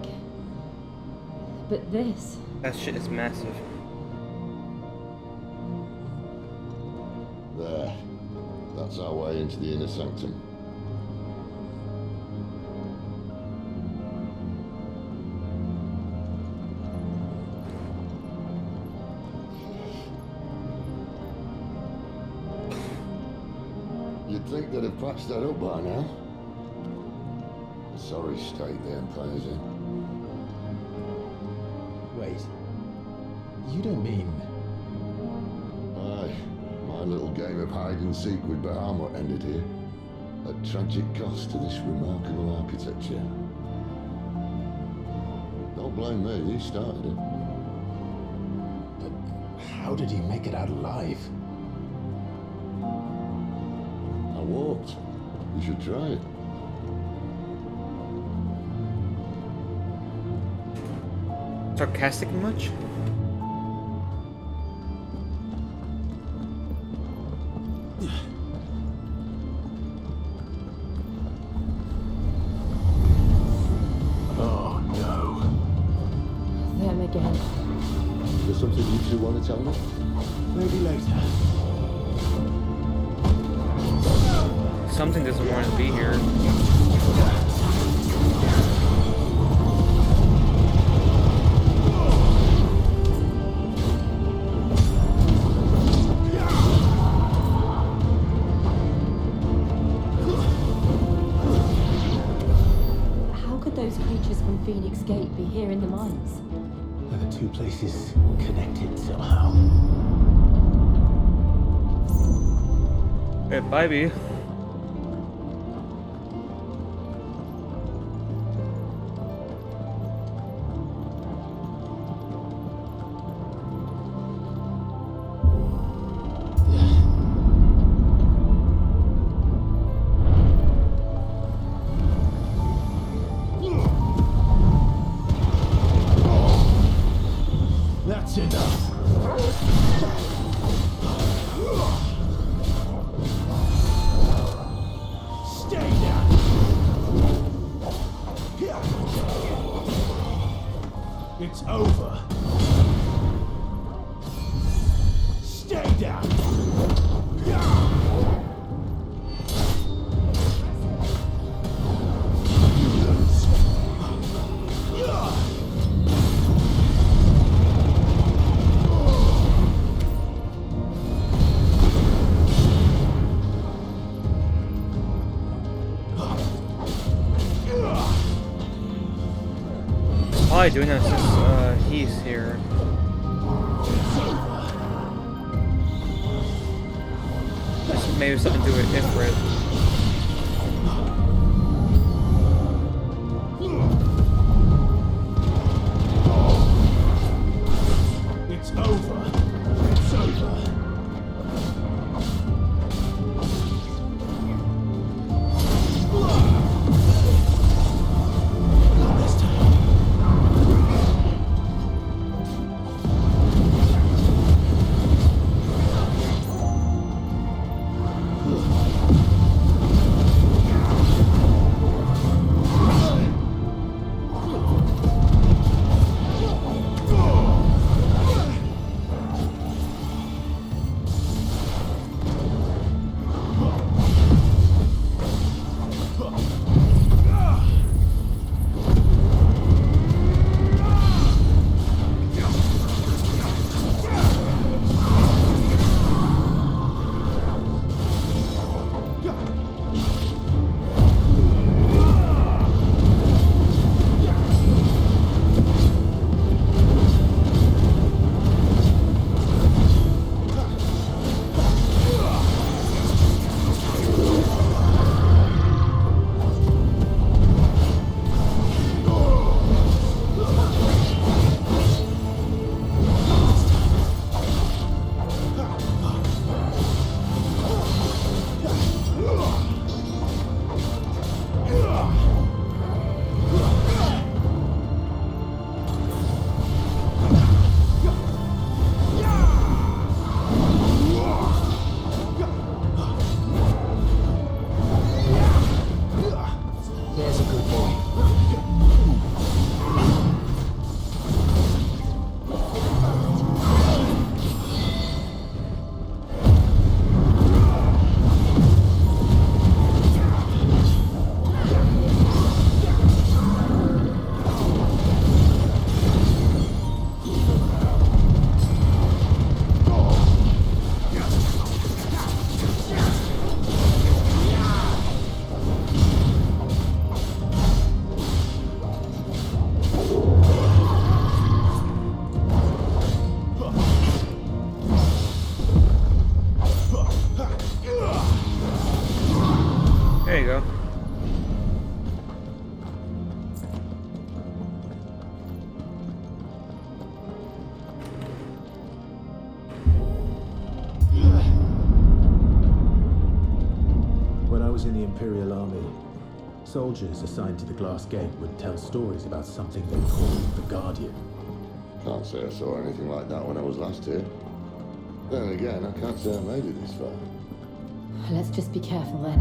But this... That shit is massive. There. That's our way into the inner sanctum. You'd think they'd have patched that up by now. A sorry state the Empire's in. Wait. You don't mean... Aye. My little game of hide-and-seek with Bahamut ended here. At tragic cost to this remarkable architecture. Don't blame me, he started it. But how did he make it out alive? I walked. You should try it. Sarcastic much? Oh no. Them again. Is there something you two want to tell me? Maybe later. Something doesn't want to be here. How could those creatures from Phoenix Gate be here in the mines? Are the two places connected somehow? It might be. That's enough. Stay down. It's over. Stay down. Why doing that since he's here? Maybe something to do with Ifrit. It's over. It's over. was in the Imperial Army. Soldiers assigned to the Glass Gate would tell stories about something they called the Guardian. Can't say I saw anything like that when I was last here. Then again, I can't say I made it this far. Let's just be careful then.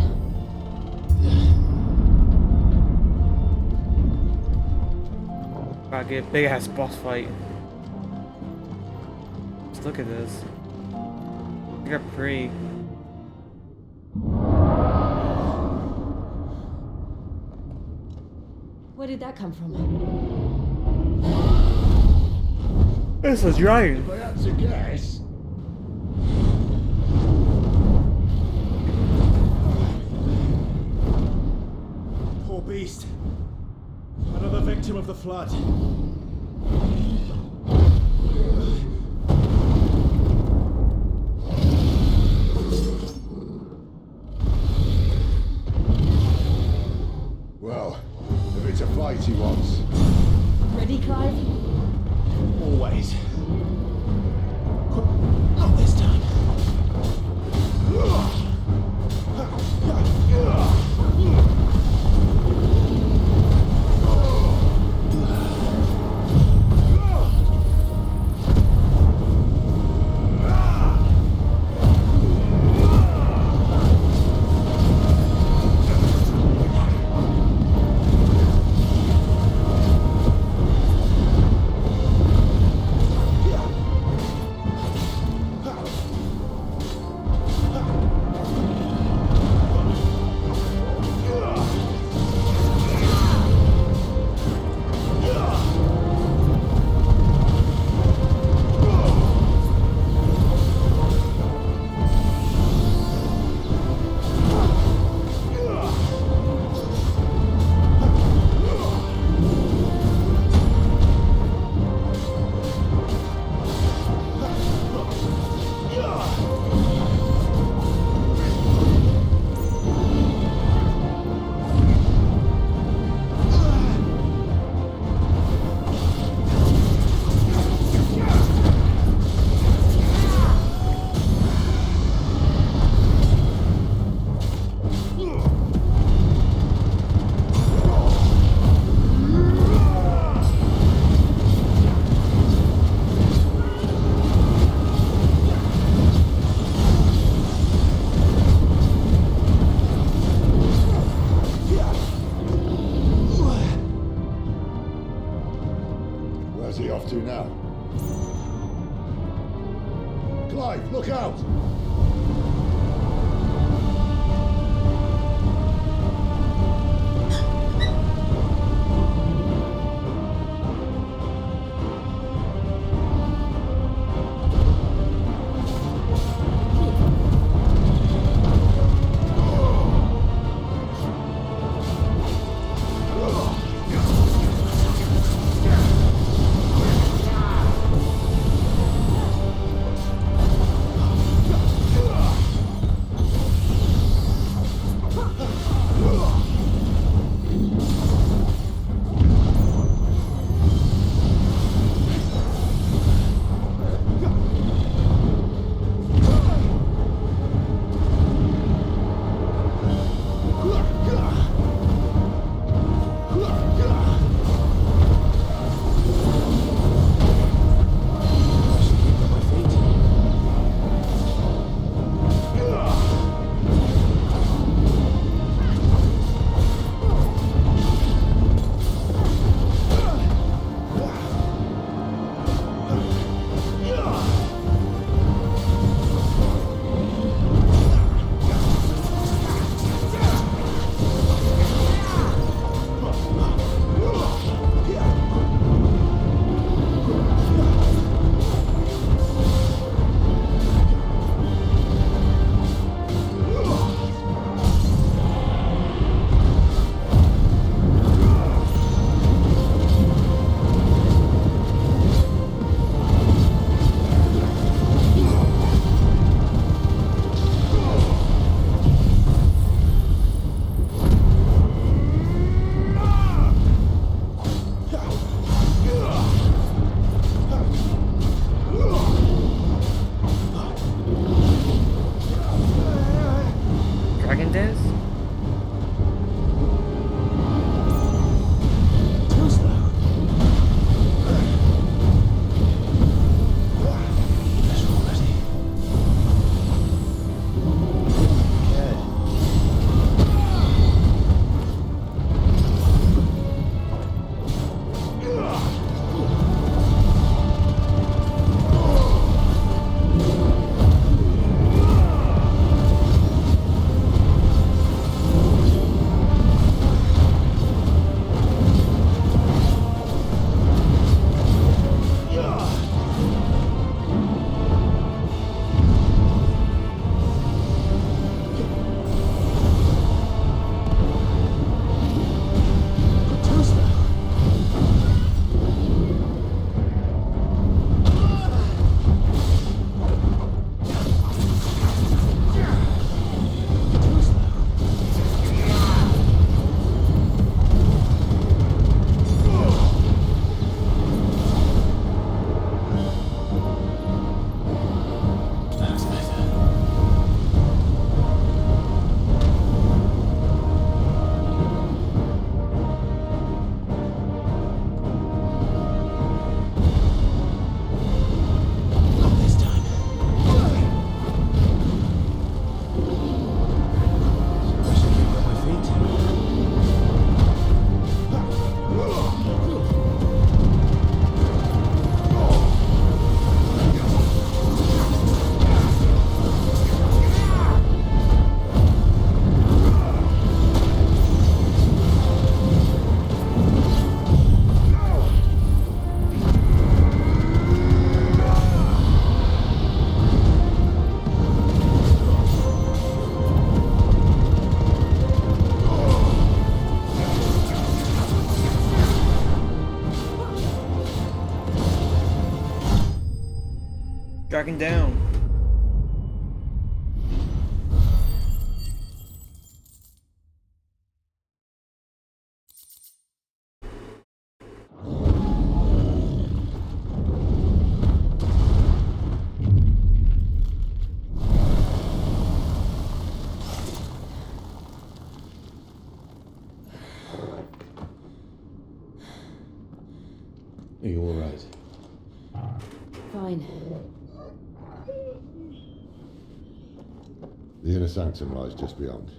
About to get a big ass boss fight. Just look at this. Look at pretty. Where did that come from? It's a giant. If I had to guess. Poor beast. Another victim of the flood. Well, if it's a fight he wants. Ready, Clive? Always. Not this time. Where's he off to now? Clive, look out! Dragging down. Are you alright? Fine. The inner sanctum lies just beyond.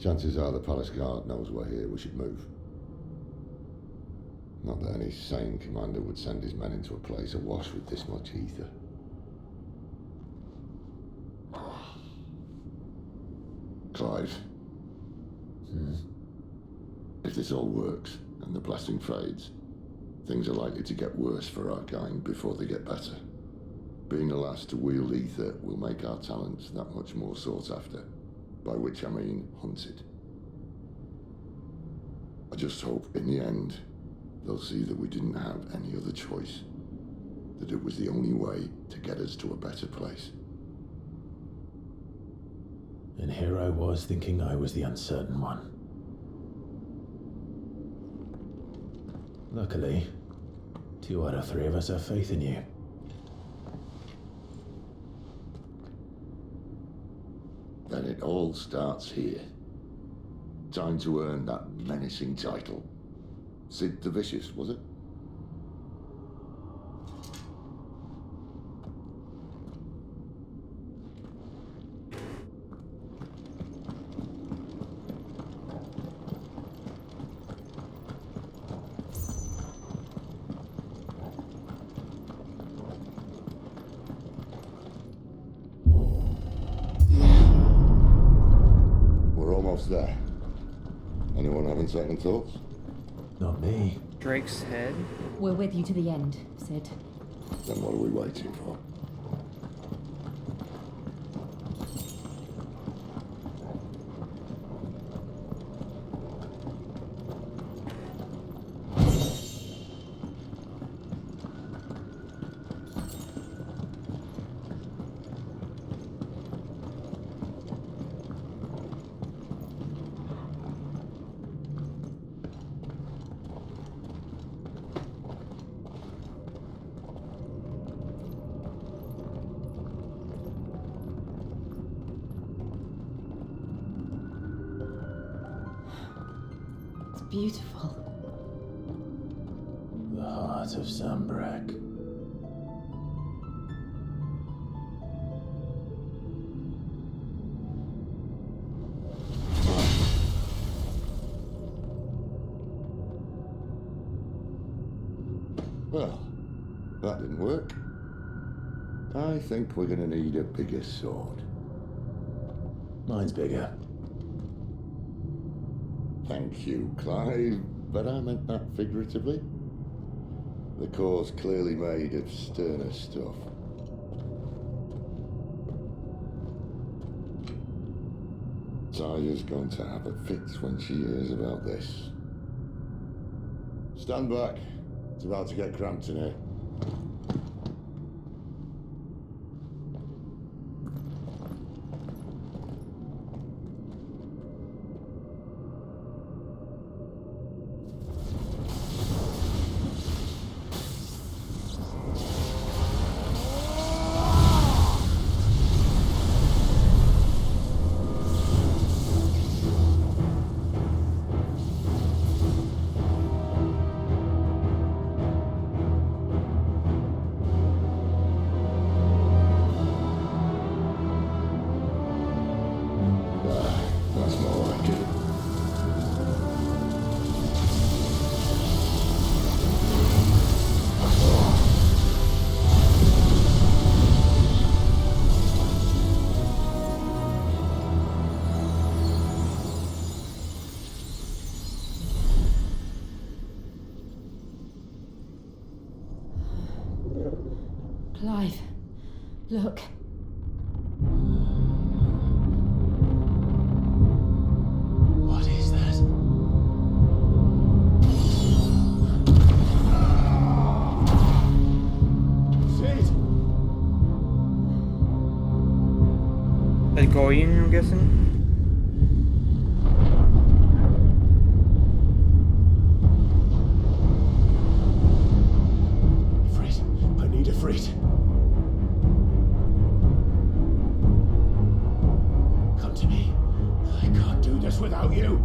Chances are the palace guard knows we're here. We should move. Not that any sane commander would send his men into a place awash with this much ether. Clive. If this all works, and the blessing fades, things are likely to get worse for our kind before they get better. Being the last to wield ether will make our talents that much more sought after, by which I mean hunted. I just hope, in the end, they'll see that we didn't have any other choice, that it was the only way to get us to a better place. And here I was thinking I was the uncertain one. Luckily, 2 out of 3 of us have faith in you. Then it all starts here. Time to earn that menacing title. Sid the Vicious, was it? We're almost there. Anyone having second thoughts? Not me. Drake's head? We're with you to the end, Sid. Then what are we waiting for? It's beautiful. The heart of Zambrak. Well, that didn't work. I think we're gonna need a bigger sword. Mine's bigger. Thank you, Clive, but I meant that figuratively. The core's clearly made of sterner stuff. Taya's going to have a fit when she hears about this. Stand back. It's about to get cramped in here. That's more like it. Clive, look. What is that? Sid! That Goyin, I'm guessing? Ifrit, I need Ifrit. Come to me. I can't do this without you.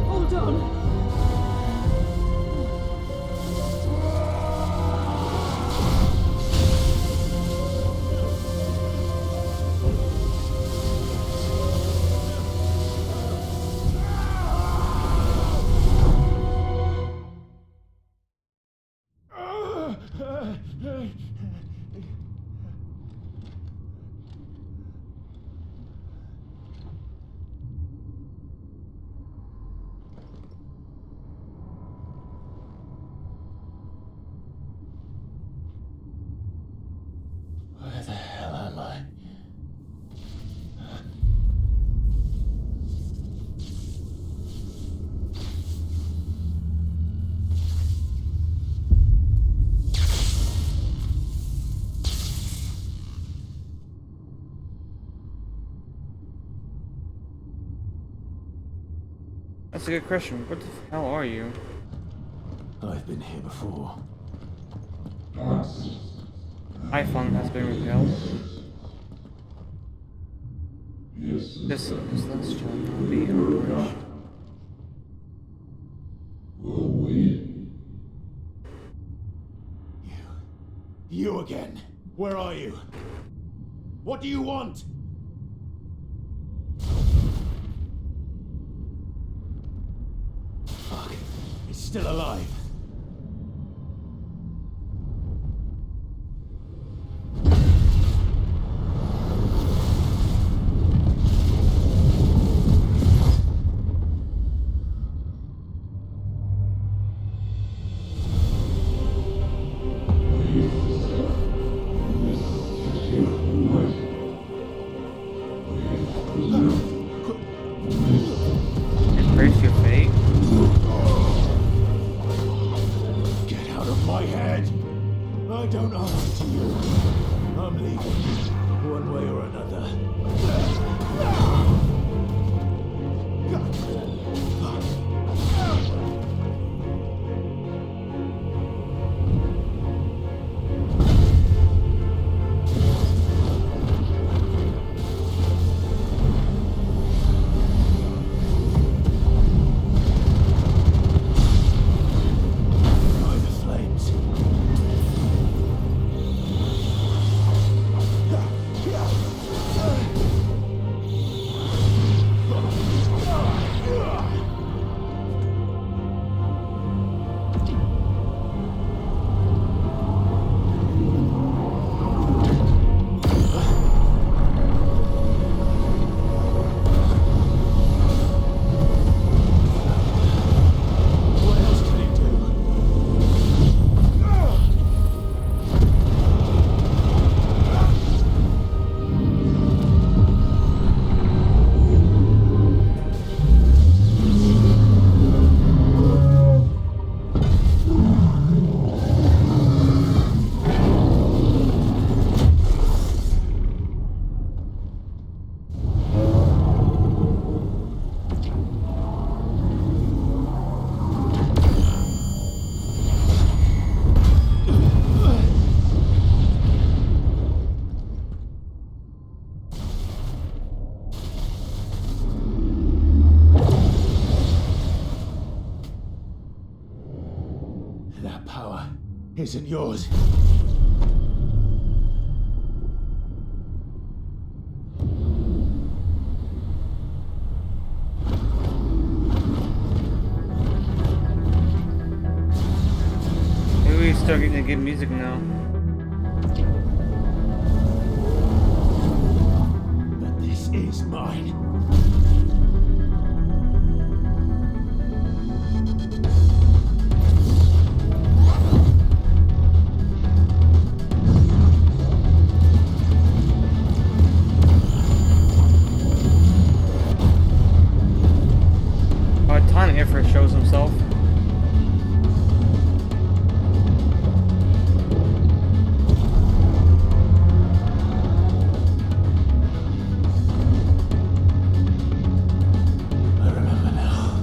Hold on. Where the hell am I? That's a good question. What the hell are you? I've been here before. iPhone has been repelled. This celestial will be unleashed. You again. Where are you? What do you want? Fuck. It's still alive. Embrace your fate. Get out of my head! I don't answer to you. I'm leaving, one way or another. By the flames. What else can he do? That power isn't yours. Maybe we start getting the good music now. is mine. Tiny Ifrit shows himself. I remember now.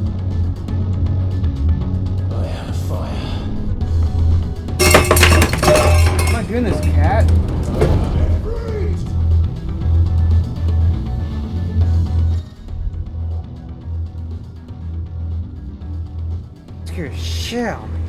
I am fire. My goodness, cat. Scare shit out of me.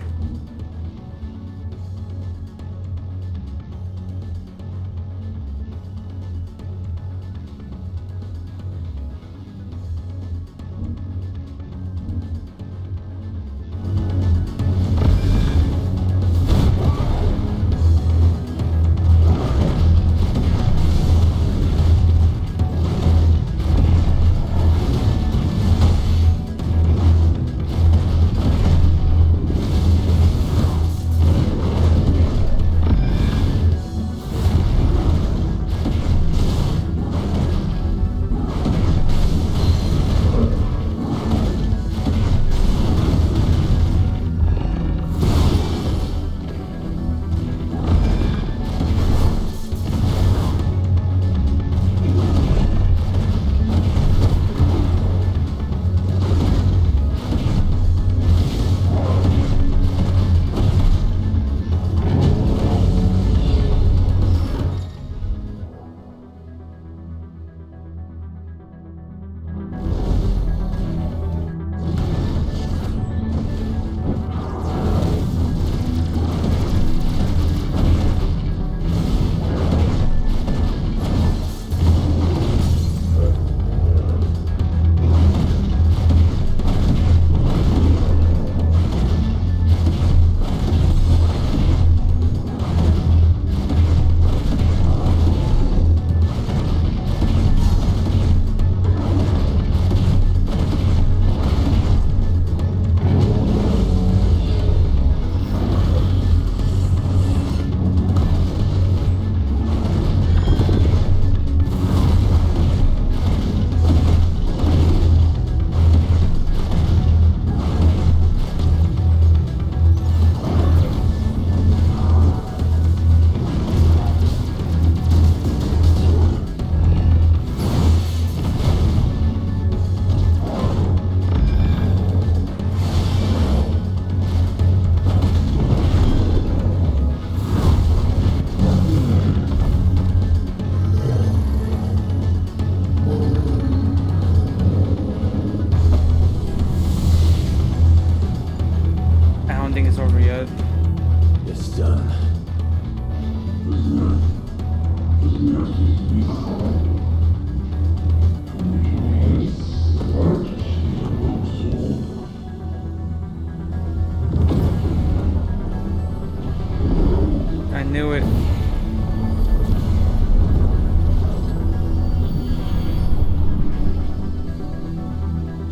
knew it.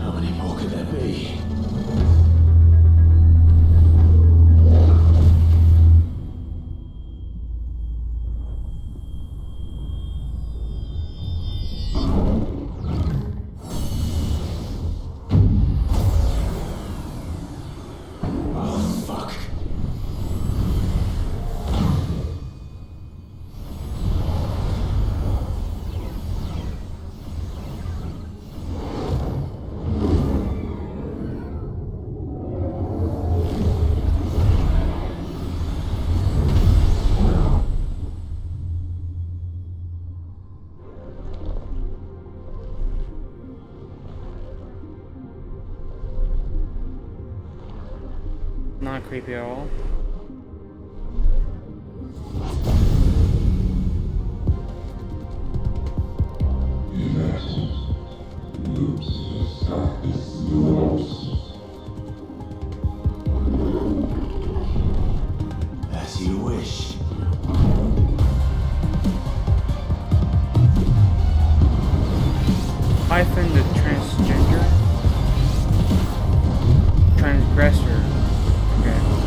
How many more could there be? Not creepy at all. As you wish. hyphen the transgender? Transgressor. Okay.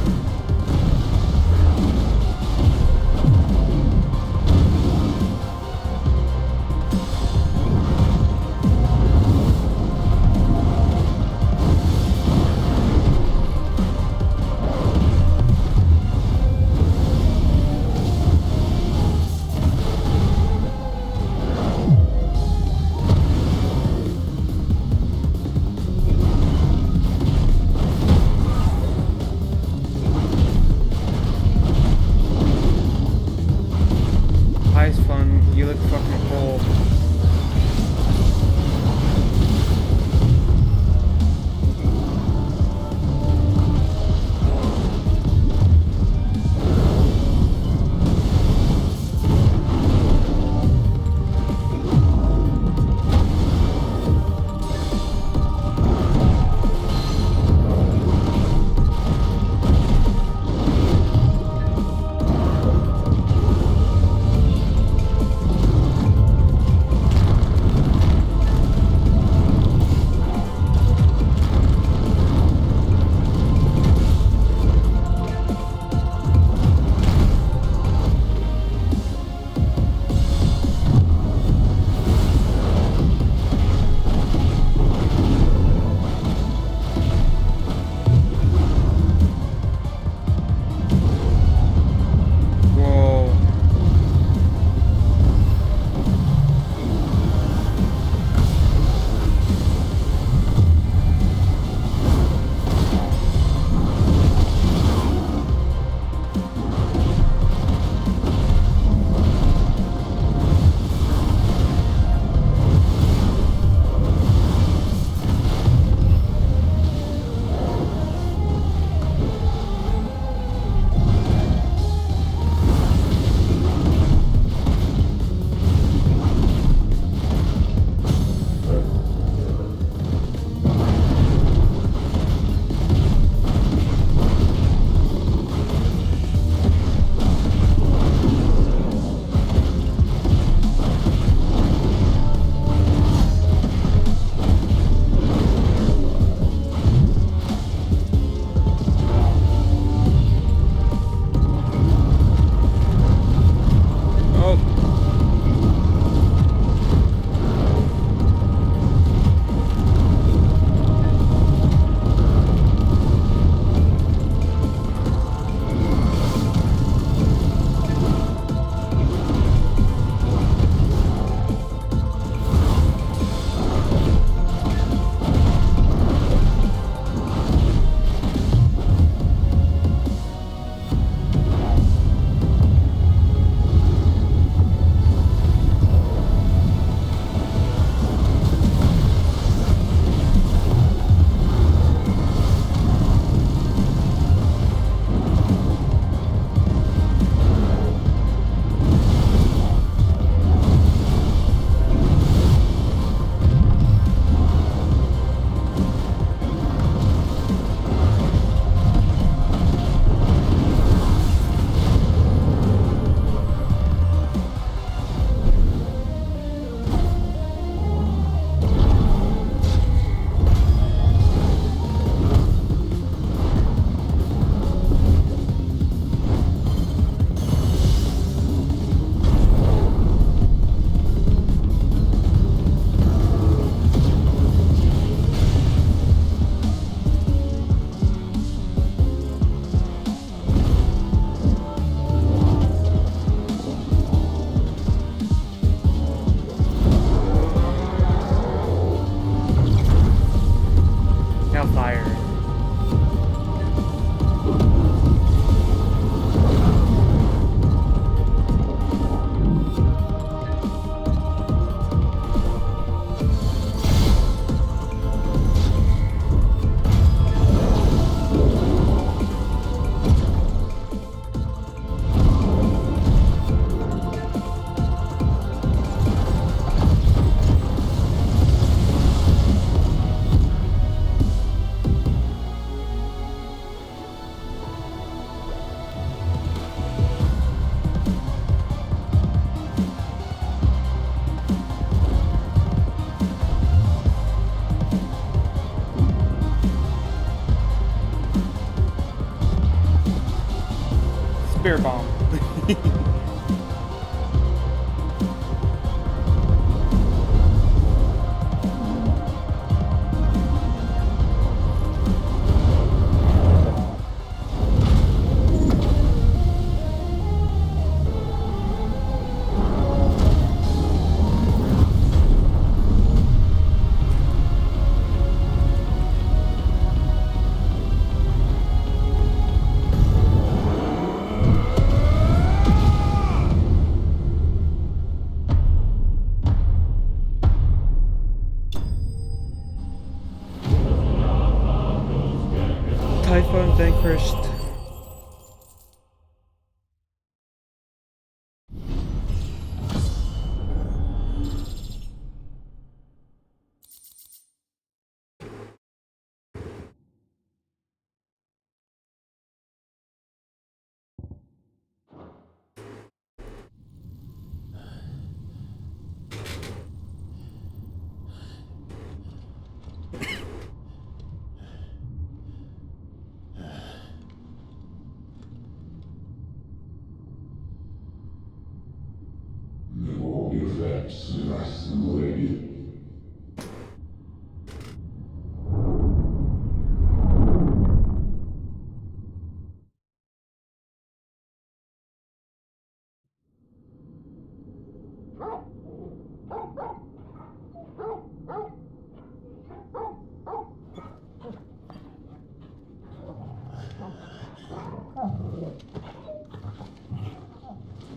Typhon vanquished.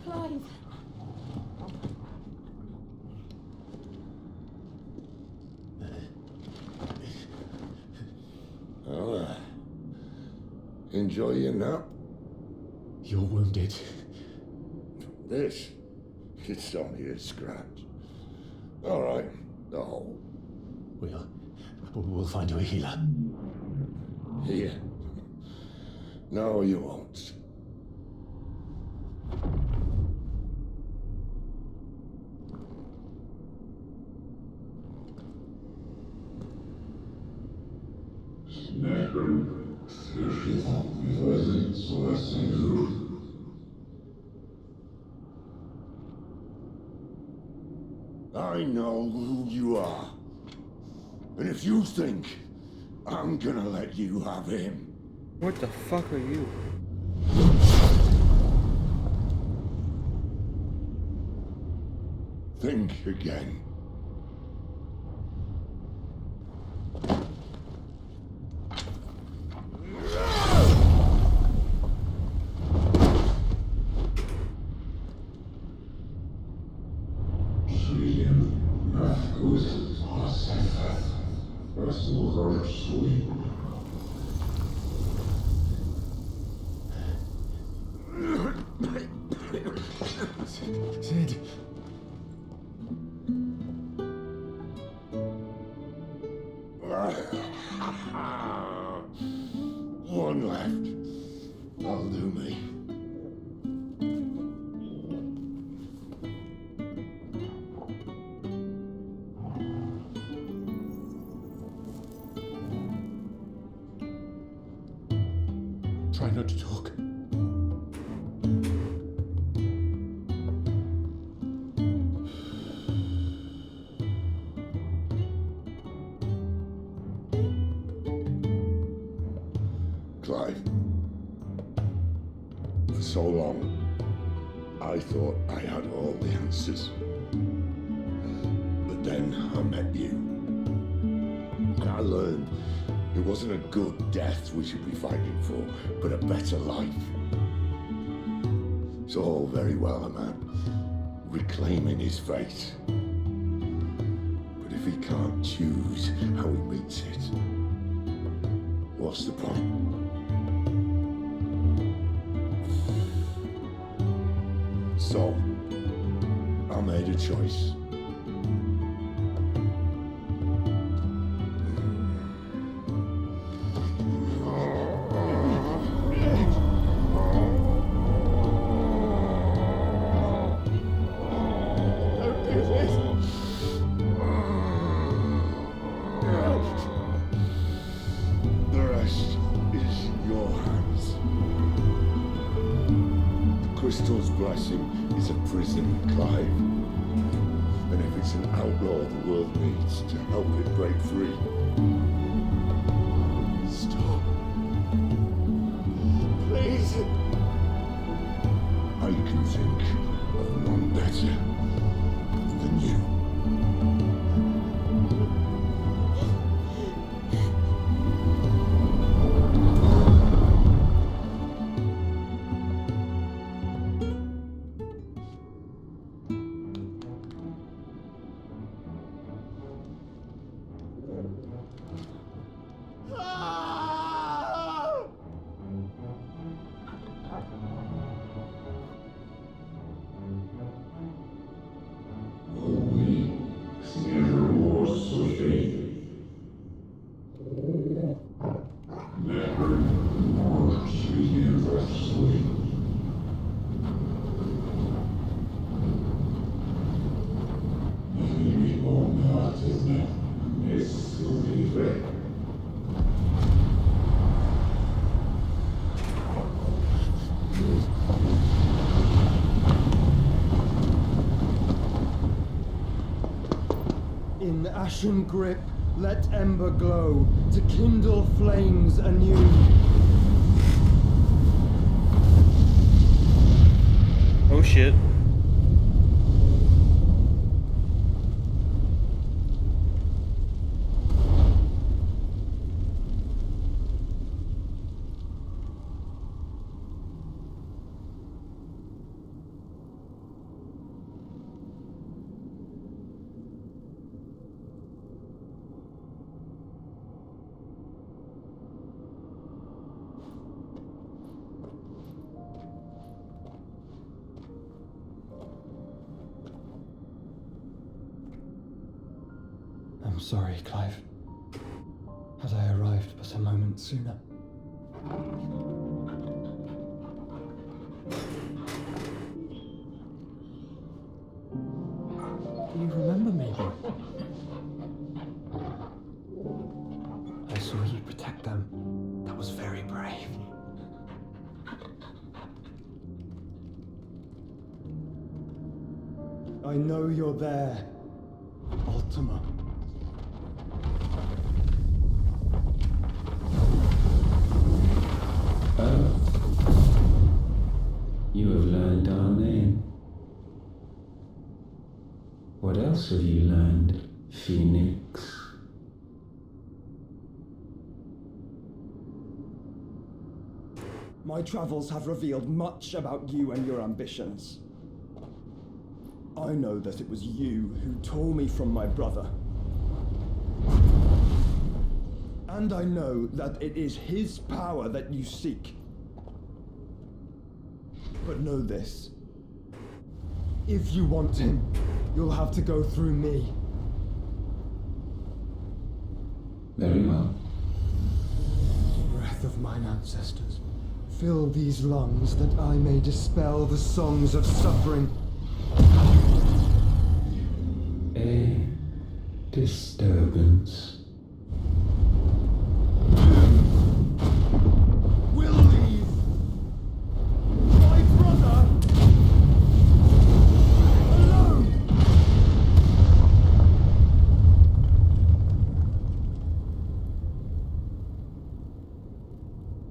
Clive. Oh, enjoy your nap? You're wounded. This? It's only a scratch. All right. Oh. We'll find you a healer. Here. No, you won't. I know who you are. And if you think I'm gonna let you have him... What the fuck are you? Think again. Sid. One left. That'll do me. Try not to talk. Clive. For so long, I thought I had all the answers. But then I met you. And I learned it wasn't a good death we should be fighting for, but a better life. It's all very well a man reclaiming his fate. But if he can't choose how he meets it, what's the point? So, I made a choice. The rest is in your hands. The crystals Emperor's blessing is a prison, Clive. And if it's an outlaw the world needs to help it break free, stop. Please. I can think of none better than you. In ashen grip, let ember glow, to kindle flames anew. Oh shit. I'm sorry, Clive. Had I arrived but a moment sooner. Do you remember me, boy? I saw you protect them. That was very brave. I know you're there, Ultima. You have learned our name. What else have you learned, Phoenix? My travels have revealed much about you and your ambitions. I know that it was you who tore me from my brother. And I know that it is his power that you seek. But know this. If you want him, you'll have to go through me. Very well. Breath of mine ancestors, fill these lungs that I may dispel the songs of suffering. A disturbance. We'll leave. My brother alone.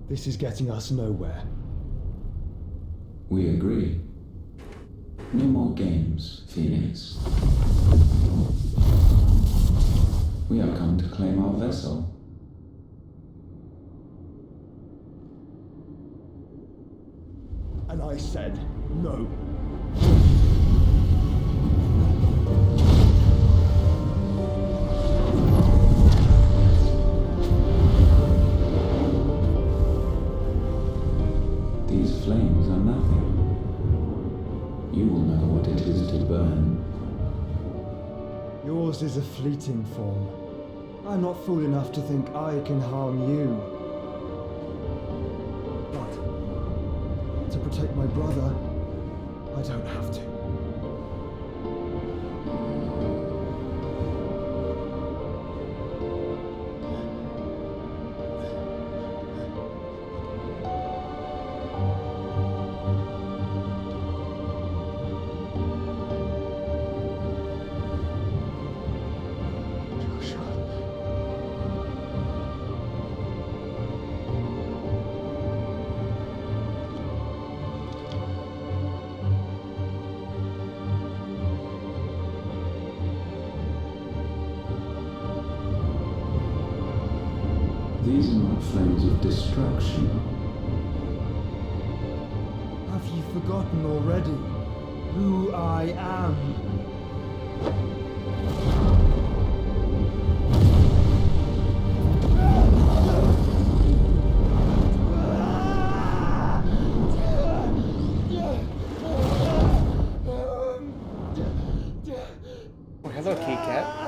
This is getting us nowhere. We agree. No more games, Phoenix. We have come to claim our vessel. And I said no. These flames are nothing. You will know what it is to burn. Yours is a fleeting form. I'm not fool enough to think I can harm you. But to protect my brother, I don't have to. These are not flames of destruction. Have you forgotten already who I am? Oh, hello, kitty cat.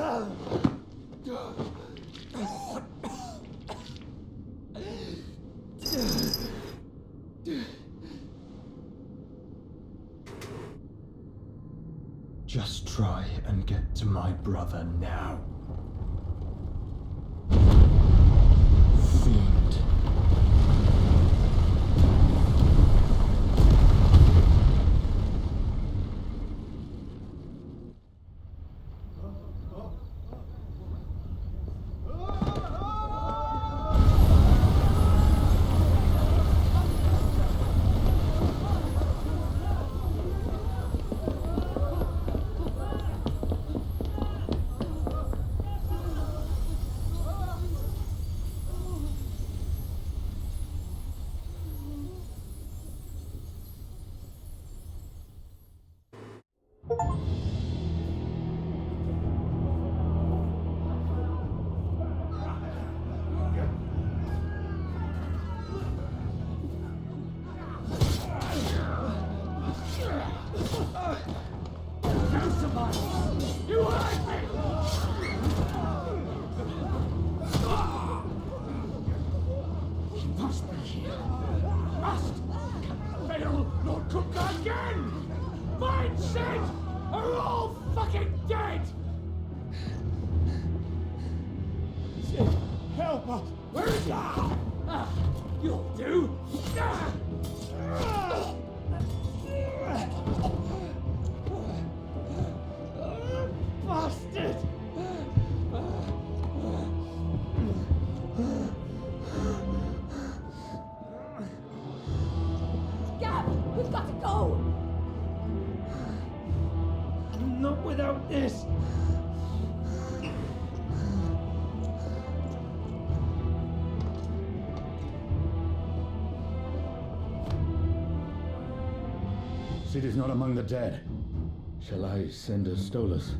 Just try and get to my brother now. Fiend. We've got to go! Not without this! Sid is not among the dead. Shall I send a Stolas?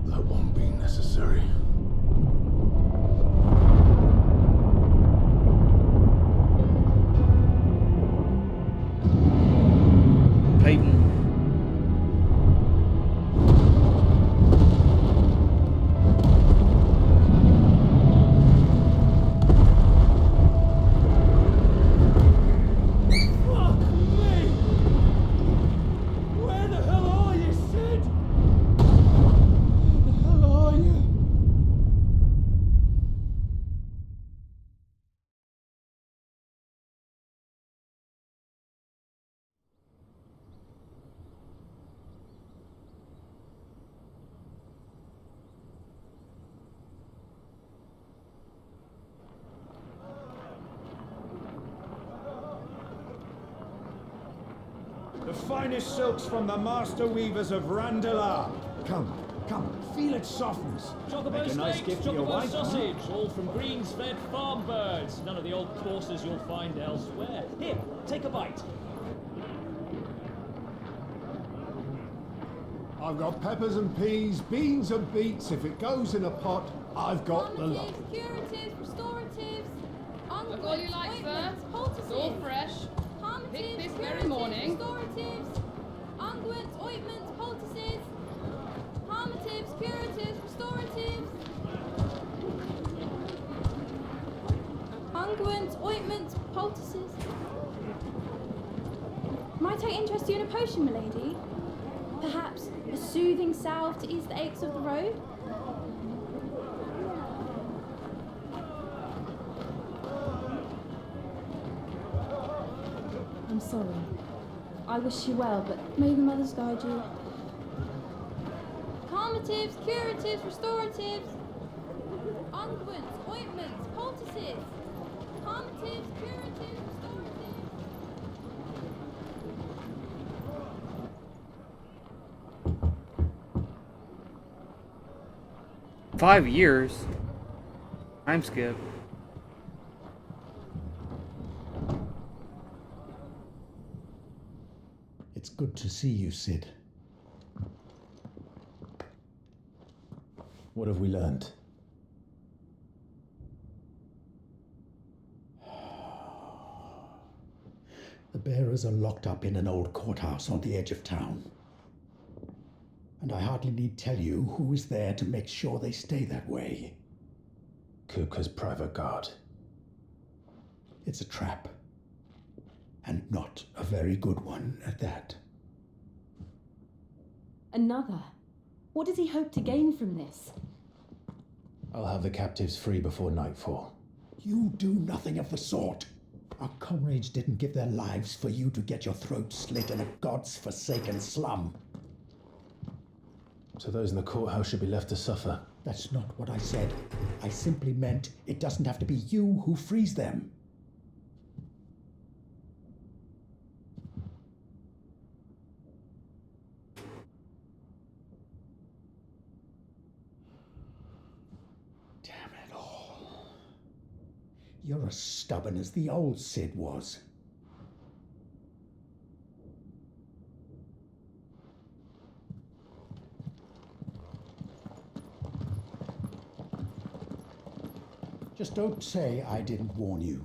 That won't be necessary. Peyton. The finest silks from the master weavers of Randalar. Come, feel its softness. Chocobo Make a nice steaks, gift for your chocobo wife, huh? sausage, all from greens-fed farm birds. None of the old courses you'll find elsewhere. Here, take a bite. I've got peppers and peas, beans and beets. If it goes in a pot, I've got the lot. Curatives, restoratives, Look all you like, sir. It's all fresh. Picked this very morning. Restoratives, unguents, ointments, poultices, harmatives, curatives, restoratives, unguents, ointments, poultices. Might I interest you in a potion, milady? Perhaps a soothing salve to ease the aches of the road? I'm sorry. I wish you well, but may the mothers guide you. Calmatives, curatives, restoratives, unguents, ointments, poultices. Calmatives, curatives, restoratives. 5 years? Time skip. It's good to see you, Sid. What have we learned? The bearers are locked up in an old courthouse on the edge of town. And I hardly need tell you who is there to make sure they stay that way. Kupka's private guard. It's a trap. And not a very good one at that. Another? What does he hope to gain from this? I'll have the captives free before nightfall. You do nothing of the sort. Our comrades didn't give their lives for you to get your throat slit in a god's-forsaken slum. So those in the courthouse should be left to suffer. That's not what I said. I simply meant it doesn't have to be you who frees them. Damn it all. You're as stubborn as the old Sid was. Just don't say I didn't warn you.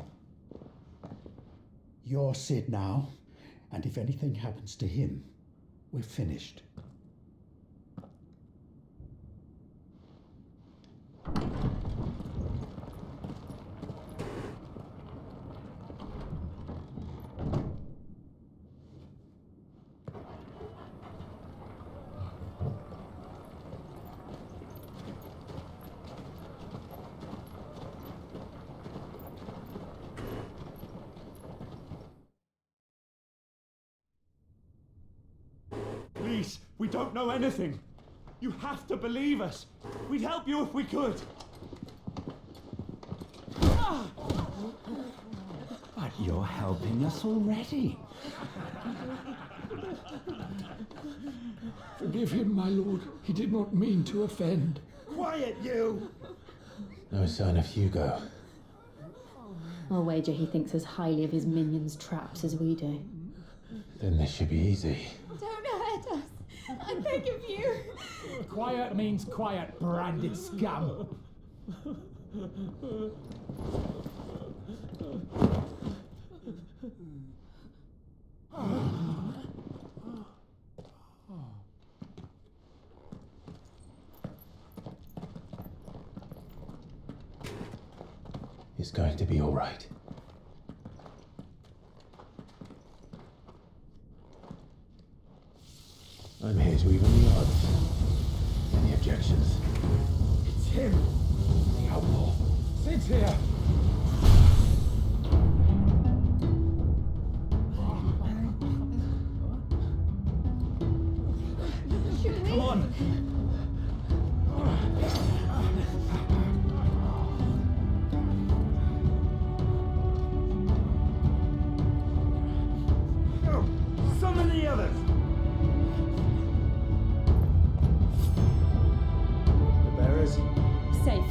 You're Sid now, and if anything happens to him, we're finished. Please, we don't know anything. You have to believe us. We'd help you if we could. But you're helping us already. Forgive him, my lord. He did not mean to offend. Quiet, you! No sign of Hugo. I'll wager he thinks as highly of his minions' traps as we do. Then this should be easy. Don't hurt us. I beg of you. Quiet means quiet, branded scum. It's going to be all right. I'm here to even the odds. Any objections? It's him, the outlaw. Sid's here. Come on. Summon the others. Safe.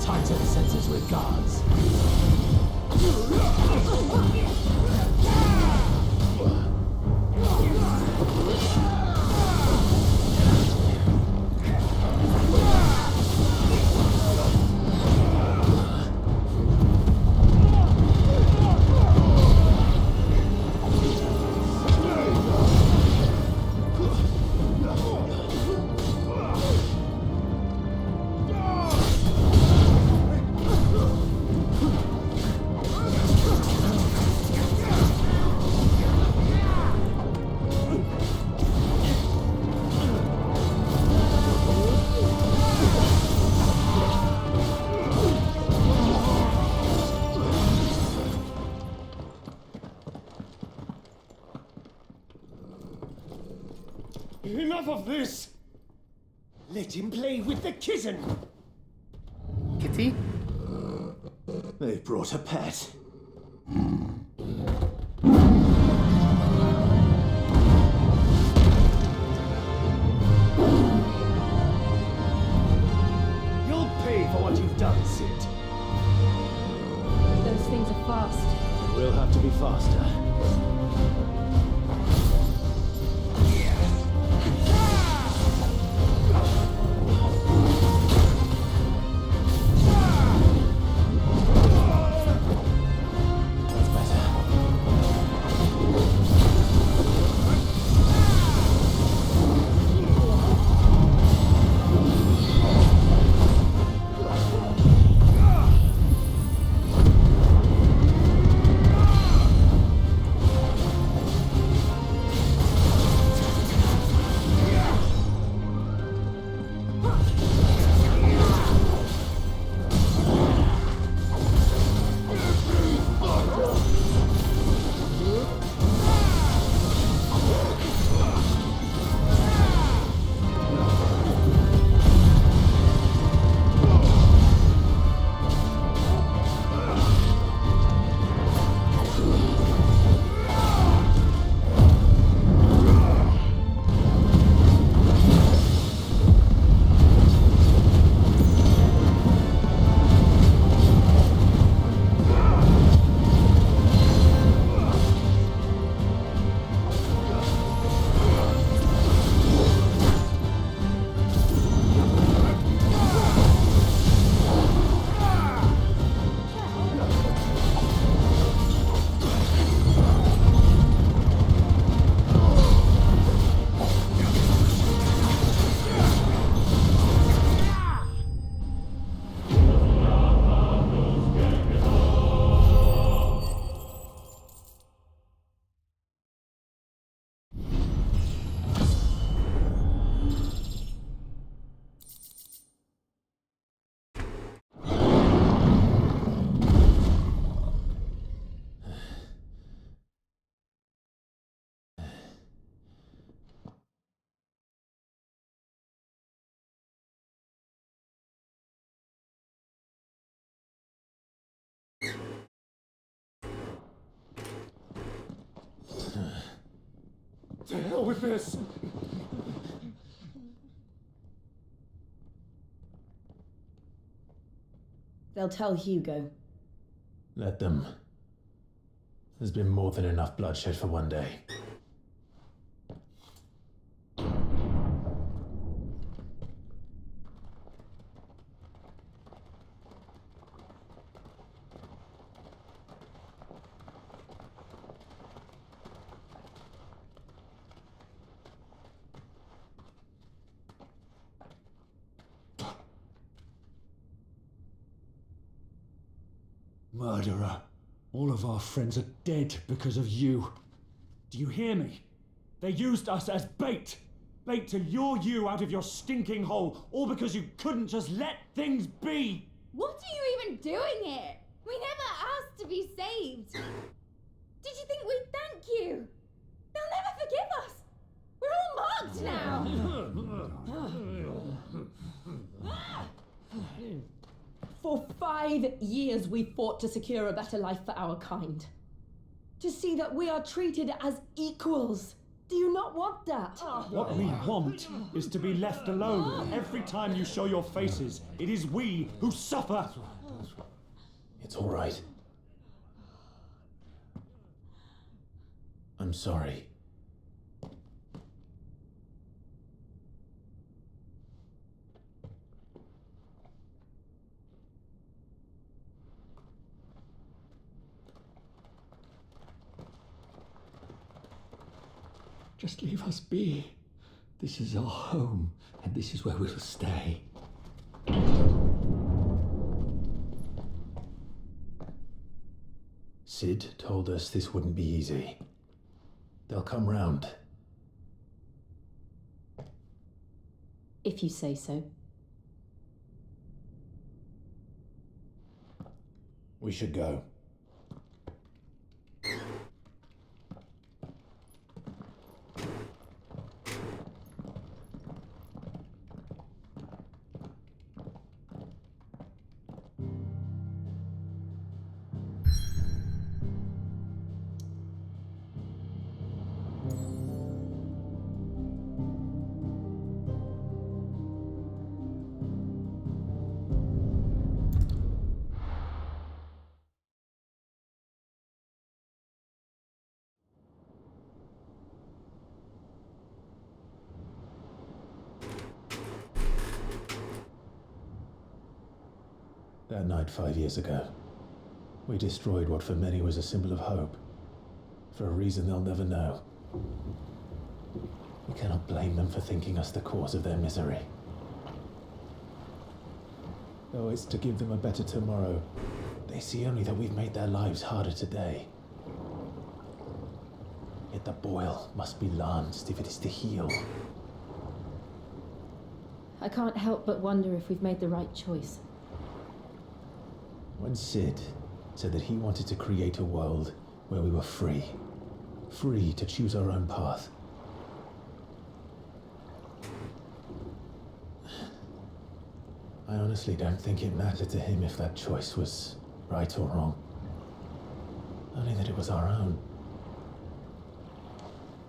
Titan sends his regards. Enough of this! Let him play with the kitten! Kitty? They've brought a pet. You'll pay for what you've done, Sid. Those things are fast. We'll have to be faster. To hell with this! They'll tell Hugo. Let them. There's been more than enough bloodshed for one day. Murderer. All of our friends are dead because of you. Do you hear me? They used us as bait. Bait to lure you out of your stinking hole, all because you couldn't just let things be. What are you even doing here? We never asked to be saved. Did you think we'd thank you? They'll never forgive us. We're all marked now. For 5 years we fought to secure a better life for our kind. To see that we are treated as equals. Do you not want that? What we want is to be left alone. Every time you show your faces, it is we who suffer. It's all right. I'm sorry. Just leave us be. This is our home, and this is where we'll stay. Sid told us this wouldn't be easy. They'll come round. If you say so. We should go. That night 5 years ago, we destroyed what for many was a symbol of hope. For a reason they'll never know. We cannot blame them for thinking us the cause of their misery. Though it's to give them a better tomorrow, they see only that we've made their lives harder today. Yet the boil must be lanced if it is to heal. I can't help but wonder if we've made the right choice. When Sid said that he wanted to create a world where we were free to choose our own path. I honestly don't think it mattered to him if that choice was right or wrong. Only that it was our own.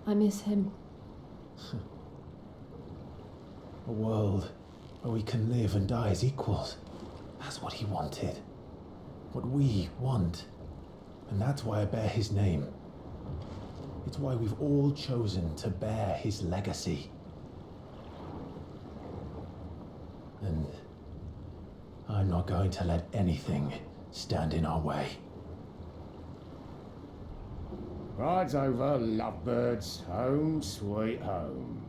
I miss him. A world where we can live and die as equals. That's what he wanted. What we want. And that's why I bear his name. It's why we've all chosen to bear his legacy. And I'm not going to let anything stand in our way. Rides over, lovebirds, home sweet home.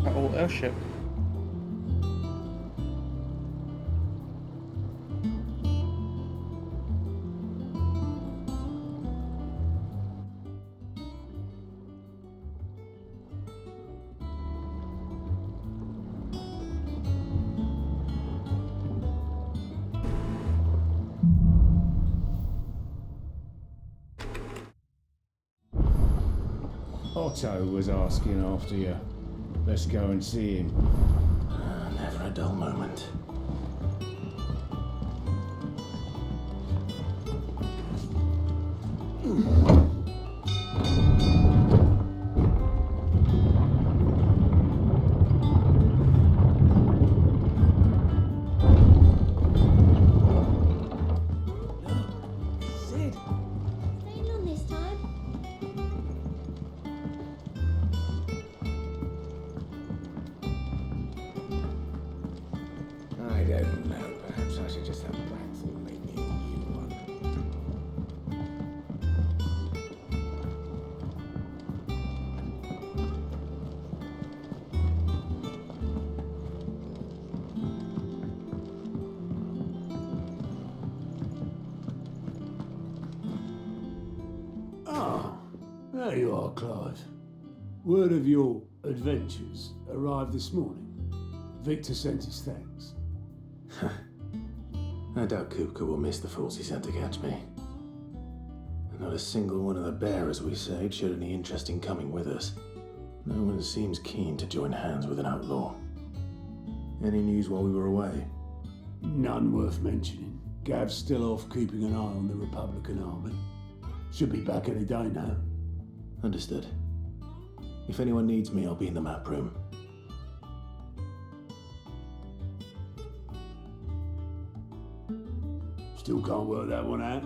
That old airship. Otto was asking after you. Let's go and see him. Never a dull moment. Sid! Staying on this time? I don't know. Perhaps I should just have Blackthorn make me a new one. Ah, there you are, Clive. Word of your adventures arrived this morning. Victor sent his thanks. I doubt Kupka will miss the fools he sent to catch me. And not a single one of the bearers we saved showed any interest in coming with us. No one seems keen to join hands with an outlaw. Any news while we were away? None worth mentioning. Gav's still off keeping an eye on the Republican army. Should be back any day now. Understood. If anyone needs me, I'll be in the map room. Still can't work that one out.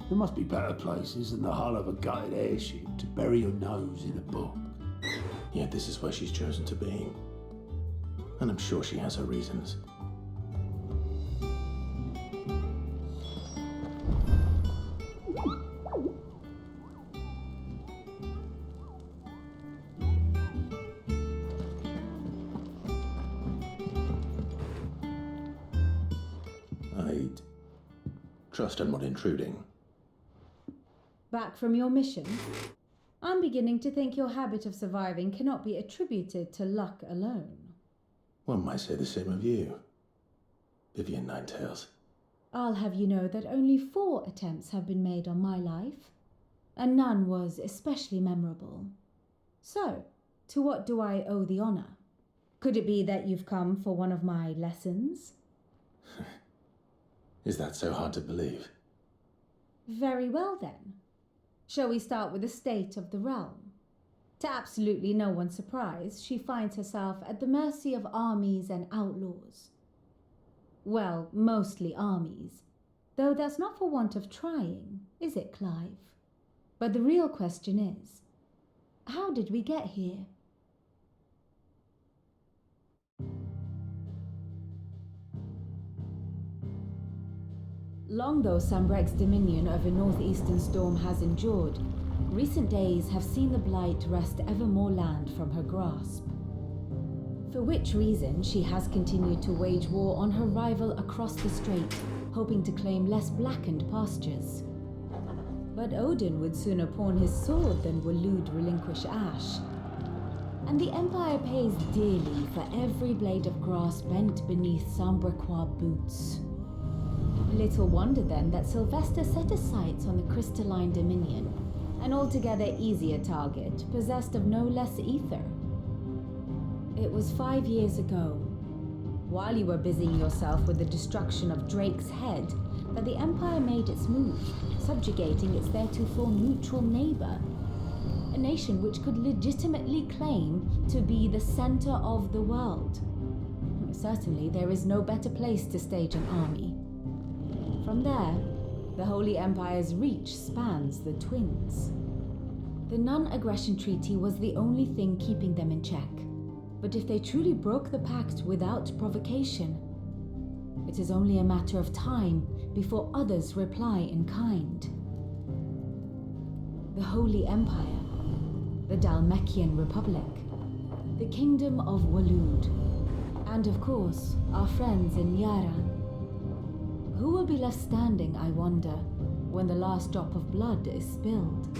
There must be better places than the hull of a gutted airship to bury your nose in a book. Yet this is where she's chosen to be. And I'm sure she has her reasons. I'd trust I'm not intruding. Back from your mission? I'm beginning to think your habit of surviving cannot be attributed to luck alone. One might say the same of you, Vivian Ninetails. I'll have you know that only 4 attempts have been made on my life, and none was especially memorable. So, to what do I owe the honor? Could it be that you've come for one of my lessons? Is that so hard to believe? Very well then. Shall we start with the state of the realm? To absolutely no one's surprise, she finds herself at the mercy of armies and outlaws. Well, mostly armies, though that's not for want of trying, is it, Clive? But the real question is, how did we get here? Long though Sambrek's dominion over northeastern Storm has endured, recent days have seen the Blight wrest ever more land from her grasp. For which reason she has continued to wage war on her rival across the strait, hoping to claim less blackened pastures. But Odin would sooner pawn his sword than Waloed relinquish Ash. And the Empire pays dearly for every blade of grass bent beneath Sambrequois boots. Little wonder then that Sylvester set his sights on the crystalline dominion, an altogether easier target, possessed of no less ether. It was 5 years ago, while you were busying yourself with the destruction of Drake's head, that the Empire made its move, subjugating its theretofore neutral neighbor, a nation which could legitimately claim to be the center of the world. Certainly, there is no better place to stage an army. From there, the Holy Empire's reach spans the Twins. The non-aggression treaty was the only thing keeping them in check. But if they truly broke the pact without provocation, it is only a matter of time before others reply in kind. The Holy Empire, the Dhalmekian Republic, the Kingdom of Waloed, and of course, our friends in Yara. Who will be left standing, I wonder, when the last drop of blood is spilled?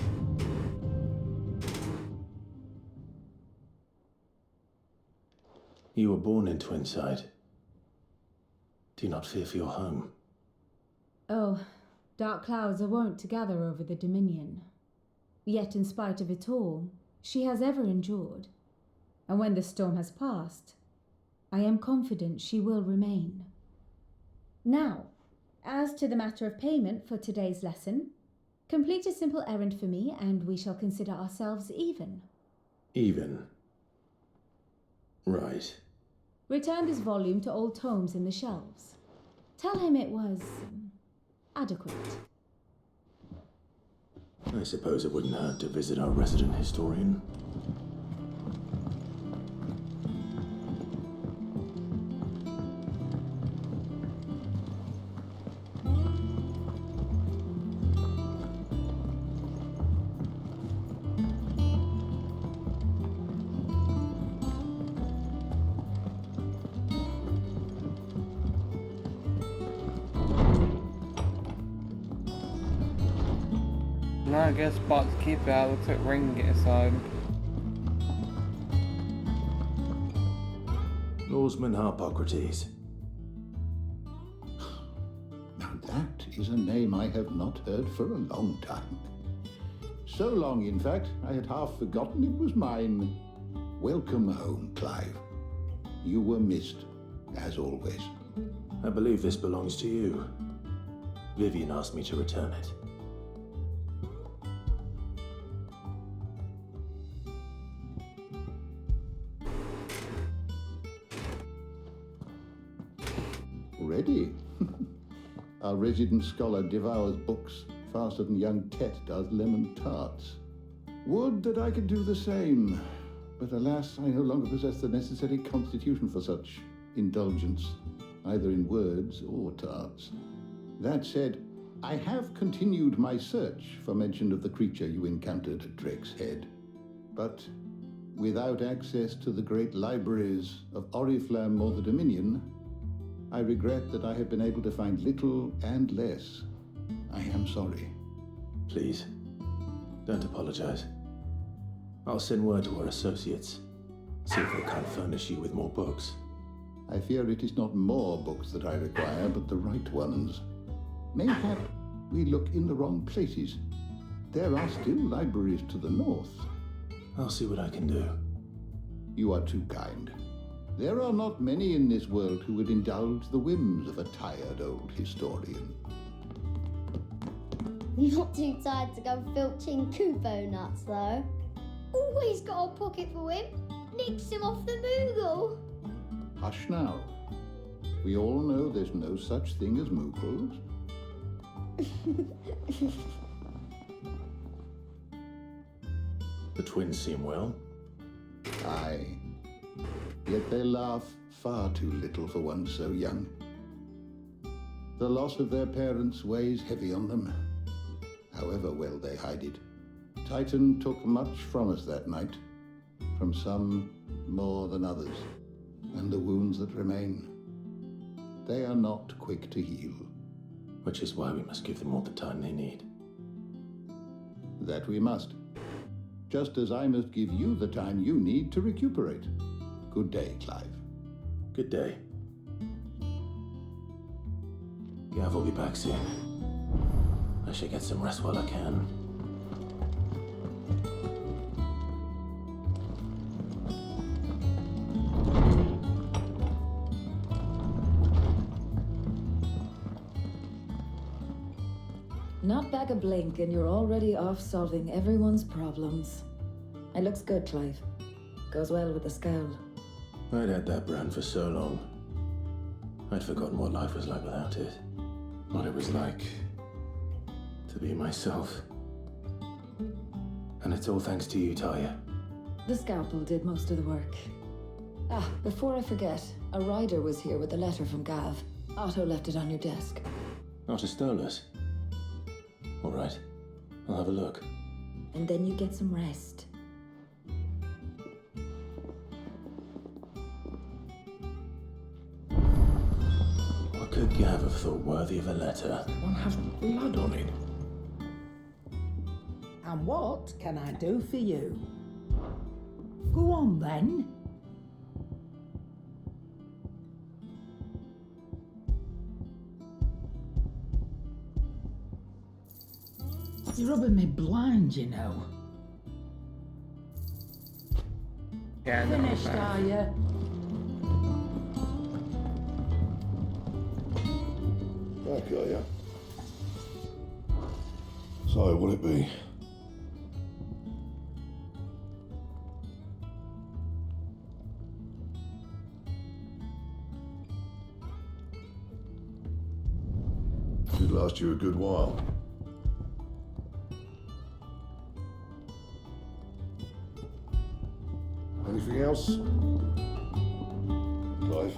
You were born in Twinside. Do you not fear for your home? Oh, dark clouds are wont to gather over the Dominion. Yet in spite of it all, she has ever endured. And when the storm has passed, I am confident she will remain. Now, as to the matter of payment for today's lesson, complete a simple errand for me and we shall consider ourselves even. Even? Right. Return this volume to old tomes in the shelves. Tell him it was adequate. I suppose it wouldn't hurt to visit our resident historian. Now I guess box keep it out, looks like ring get aside. Lawsman Harpocrates. Now that is a name I have not heard for a long time. So long, in fact, I had half forgotten it was mine. Welcome home, Clive. You were missed, as always. I believe this belongs to you. Vivian asked me to return it. Ready? Our resident scholar devours books faster than young Tet does lemon tarts. Would that I could do the same, but alas, I no longer possess the necessary constitution for such indulgence, either in words or tarts. That said, I have continued my search for mention of the creature you encountered at Drake's Head, but without access to the great libraries of Oriflamme or the Dominion, I regret that I have been able to find little and less. I am sorry. Please, don't apologize. I'll send word to our associates. See if they can't furnish you with more books. I fear it is not more books that I require, but the right ones. Mayhap we look in the wrong places. There are still libraries to the north. I'll see what I can do. You are too kind. There are not many in this world who would indulge the whims of a tired old historian. Not too tired to go filching Kupo nuts, though. Always got a pocket for him. Nicks him off the Moogle. Hush now. We all know there's no such thing as Moogles. The twins seem well. Aye. Yet they laugh far too little for one so young. The loss of their parents weighs heavy on them, however well they hide it. Titan took much from us that night, from some more than others, and the wounds that remain, they are not quick to heal. Which is why we must give them all the time they need. That we must. Just as I must give you the time you need to recuperate. Good day, Clive. Good day. Gav will be back soon. I should get some rest while I can. Not back a blink and you're already off solving everyone's problems. It looks good, Clive. Goes well with the scowl. I'd had that brand for so long. I'd forgotten what life was like without it. What it was like to be myself. And it's all thanks to you, Talia. The scalpel did most of the work. Ah, before I forget, a rider was here with a letter from Gav. Otto left it on your desk. Not a stolus. All right, I'll have a look. And then you get some rest. What could Gav have thought worthy of a letter? One has blood on it. And what can I do for you? Go on then. You're rubbing me blind, you know. Yeah, no, Finished, are you? Back, are you? So, will it be? Should last you a good while. Anything else? Clive?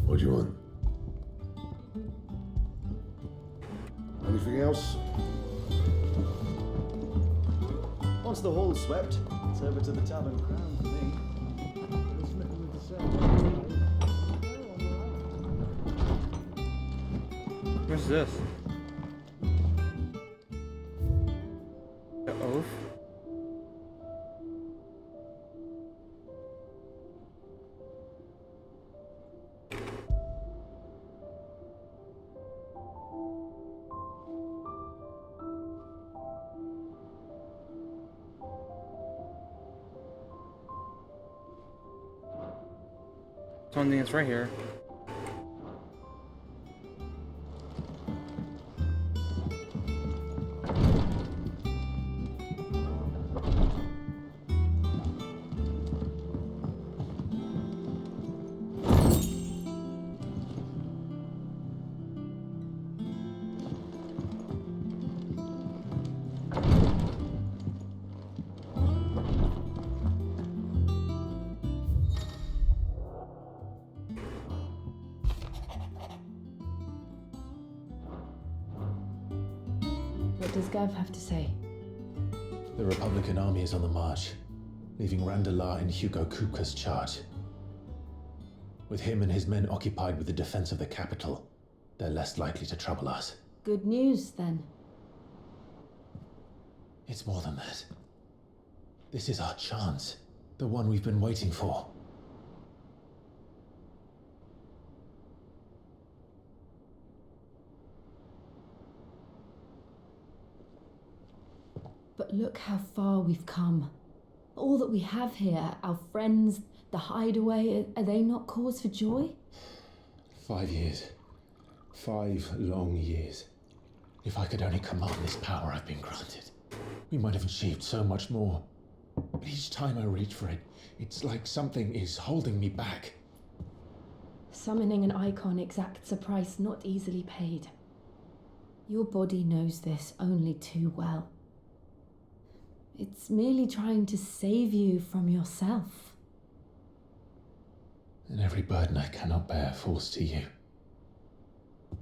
What do you want? Anything else? Once the hall's swept, it's over to the Tavern Crown for me. What's this? The oath? Something that's right here. What does Gav have to say? The Republican army is on the march, leaving Randalar in Hugo Kupka's charge. With him and his men occupied with the defense of the capital, they're less likely to trouble us. Good news, then. It's more than that. This is our chance, the one we've been waiting for. But look how far we've come. All that we have here, our friends, the hideaway, are they not cause for joy? 5 years. 5 long years. If I could only command this power I've been granted, we might have achieved so much more. But each time I reach for it, it's like something is holding me back. Summoning an icon exacts a price not easily paid. Your body knows this only too well. It's merely trying to save you from yourself. And every burden I cannot bear falls to you.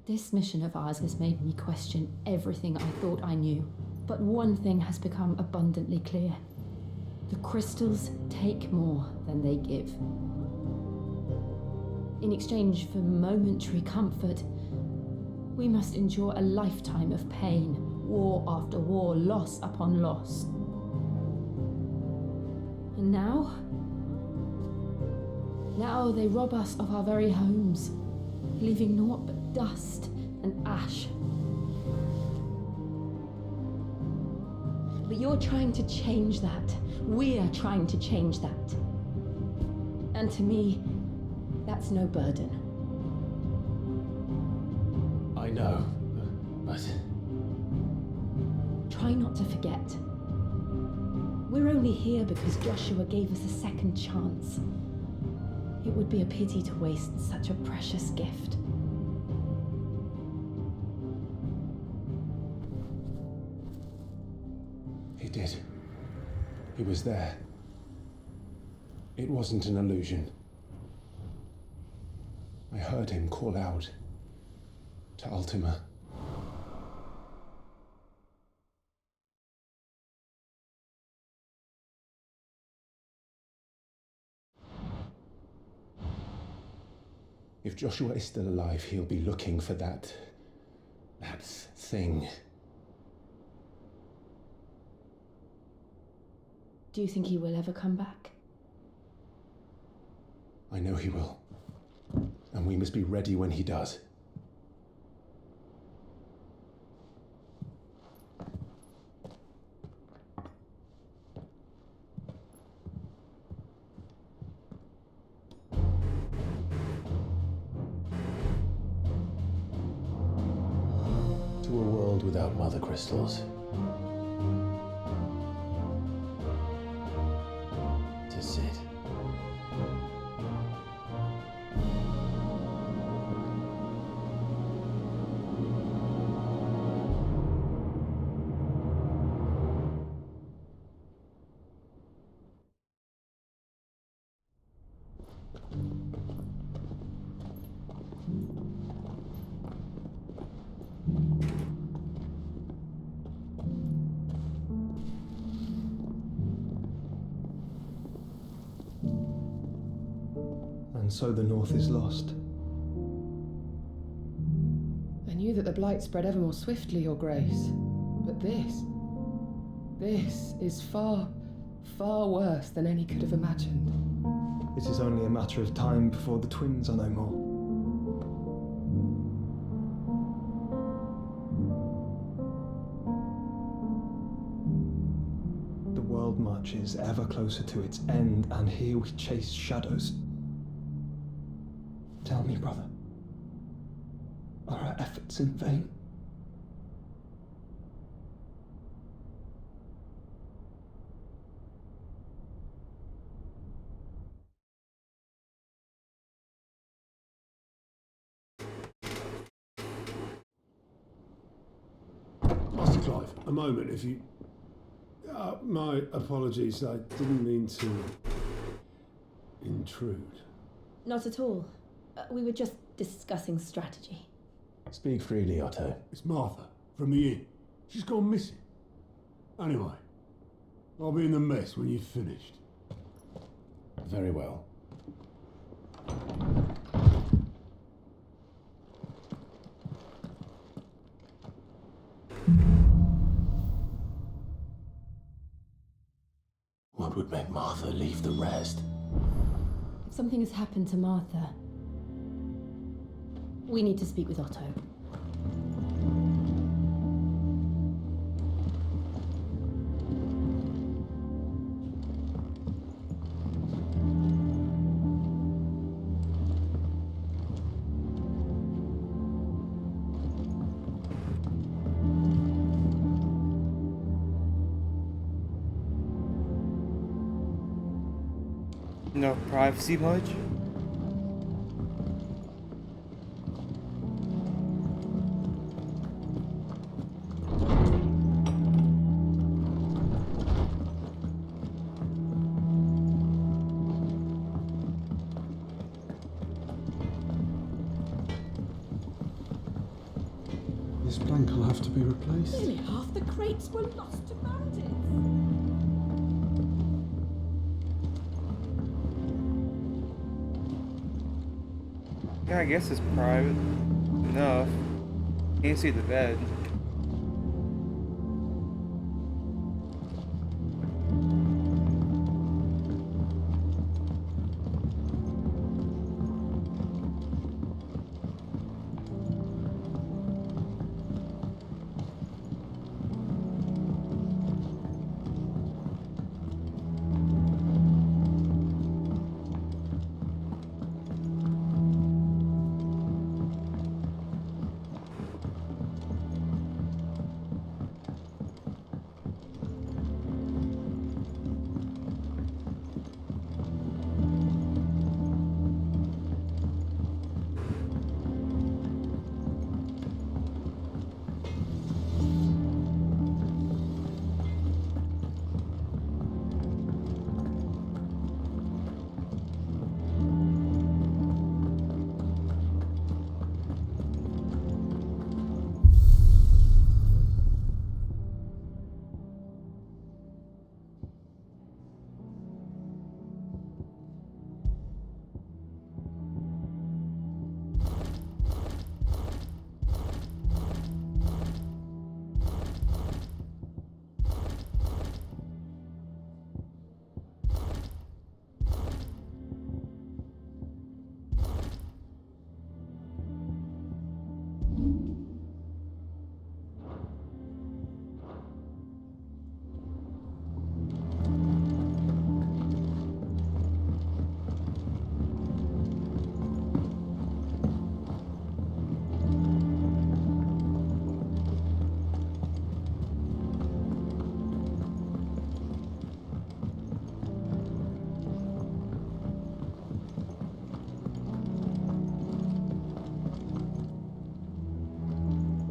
This mission of ours has made me question everything I thought I knew. But one thing has become abundantly clear. The crystals take more than they give. In exchange for momentary comfort, we must endure a lifetime of pain, war after war, loss upon loss. And now they rob us of our very homes, leaving naught but dust and ash. But you're trying to change that. We're trying to change that. And to me, that's no burden. I know, but... Try not to forget. We're only here because Joshua gave us a second chance. It would be a pity to waste such a precious gift. He did. He was there. It wasn't an illusion. I heard him call out to Ultima. If Joshua is still alive, he'll be looking for that thing. Do you think he will ever come back? I know he will. And we must be ready when he does. To a world without mother crystals. To Sid. And so the North is lost. I knew that the blight spread ever more swiftly, Your Grace. But this is far, far worse than any could have imagined. It is only a matter of time before the twins are no more. The world marches ever closer to its end, and here we chase shadows. Tell me, brother. Are our efforts in vain? Master Clive, a moment, if you... my apologies, I didn't mean to intrude. Not at all. We were just discussing strategy. Speak freely, Otto. It's Martha, from the inn. She's gone missing. Anyway, I'll be in the mess when you've finished. Very well. What would make Martha leave the rest? If something has happened to Martha, we need to speak with Otto. No privacy much? This plank will have to be replaced. Nearly half the crates were lost to bandits. Yeah, I guess it's private enough. Can't see the bed.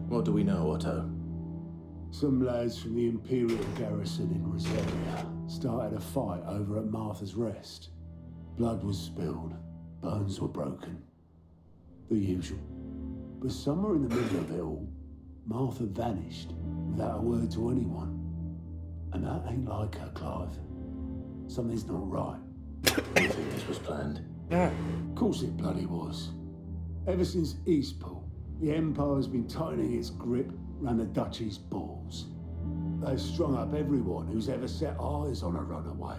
What do we know, Otto? Some lads from the Imperial garrison in Rosaria started a fight over at Martha's Rest. Blood was spilled, bones were broken. The usual. But somewhere in the middle of it all, Martha vanished without a word to anyone. And that ain't like her, Clive. Something's not right. You think this was planned? Yeah. Of course it bloody was. Ever since Eastpool, the Empire's been tightening its grip round the Duchy's balls. They've strung up everyone who's ever set eyes on a runaway,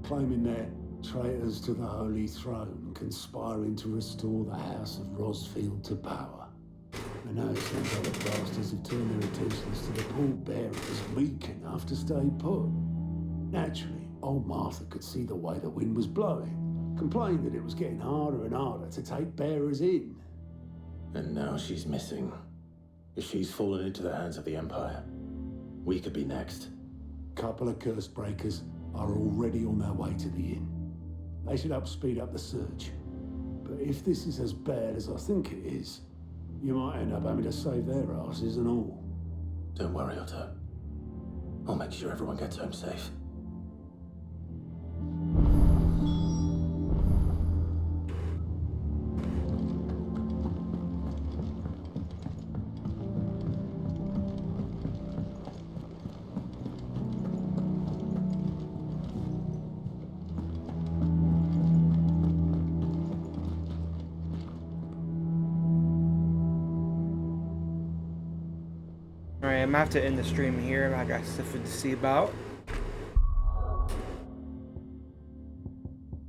claiming they're traitors to the Holy Throne, conspiring to restore the House of Rosfield to power. And now it seems like the bastards have turned their attentions to the pallbearers weak enough to stay put. Naturally, old Martha could see the way the wind was blowing. Complained that it was getting harder and harder to take bearers in. And now she's missing. If she's fallen into the hands of the Empire, we could be next. Couple of curse breakers are already on their way to the inn. They should help speed up the search. But if this is as bad as I think it is, you might end up having to save their asses and all. Don't worry, Otto. I'll make sure everyone gets home safe. Alright, I'm gonna have to end the stream here. I got stuff to see about.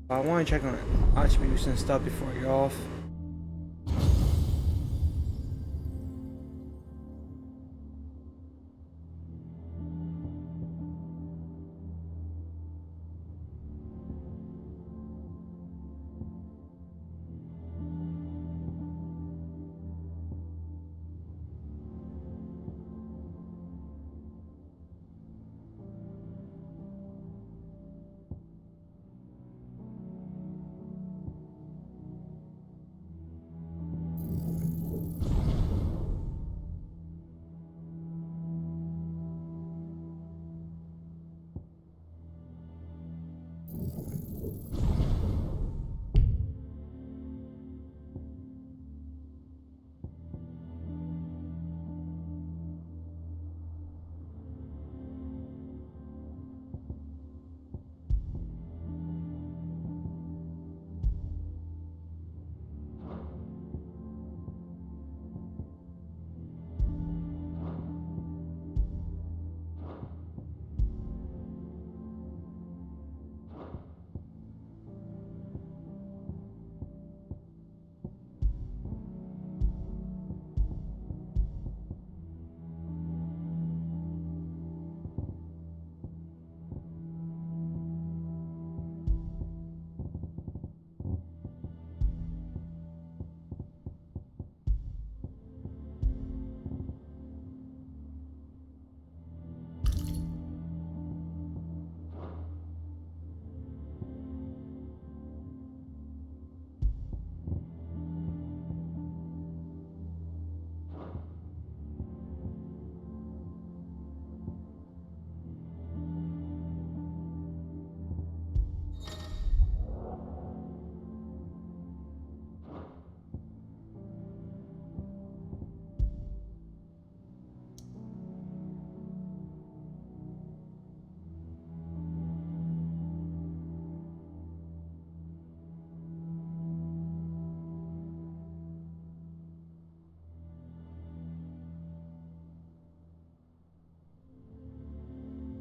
I want to check on attributes and stuff before I get off.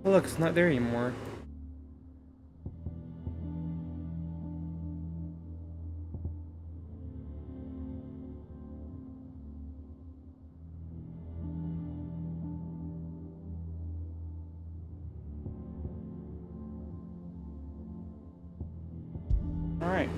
Oh, look, it's not there anymore. All right.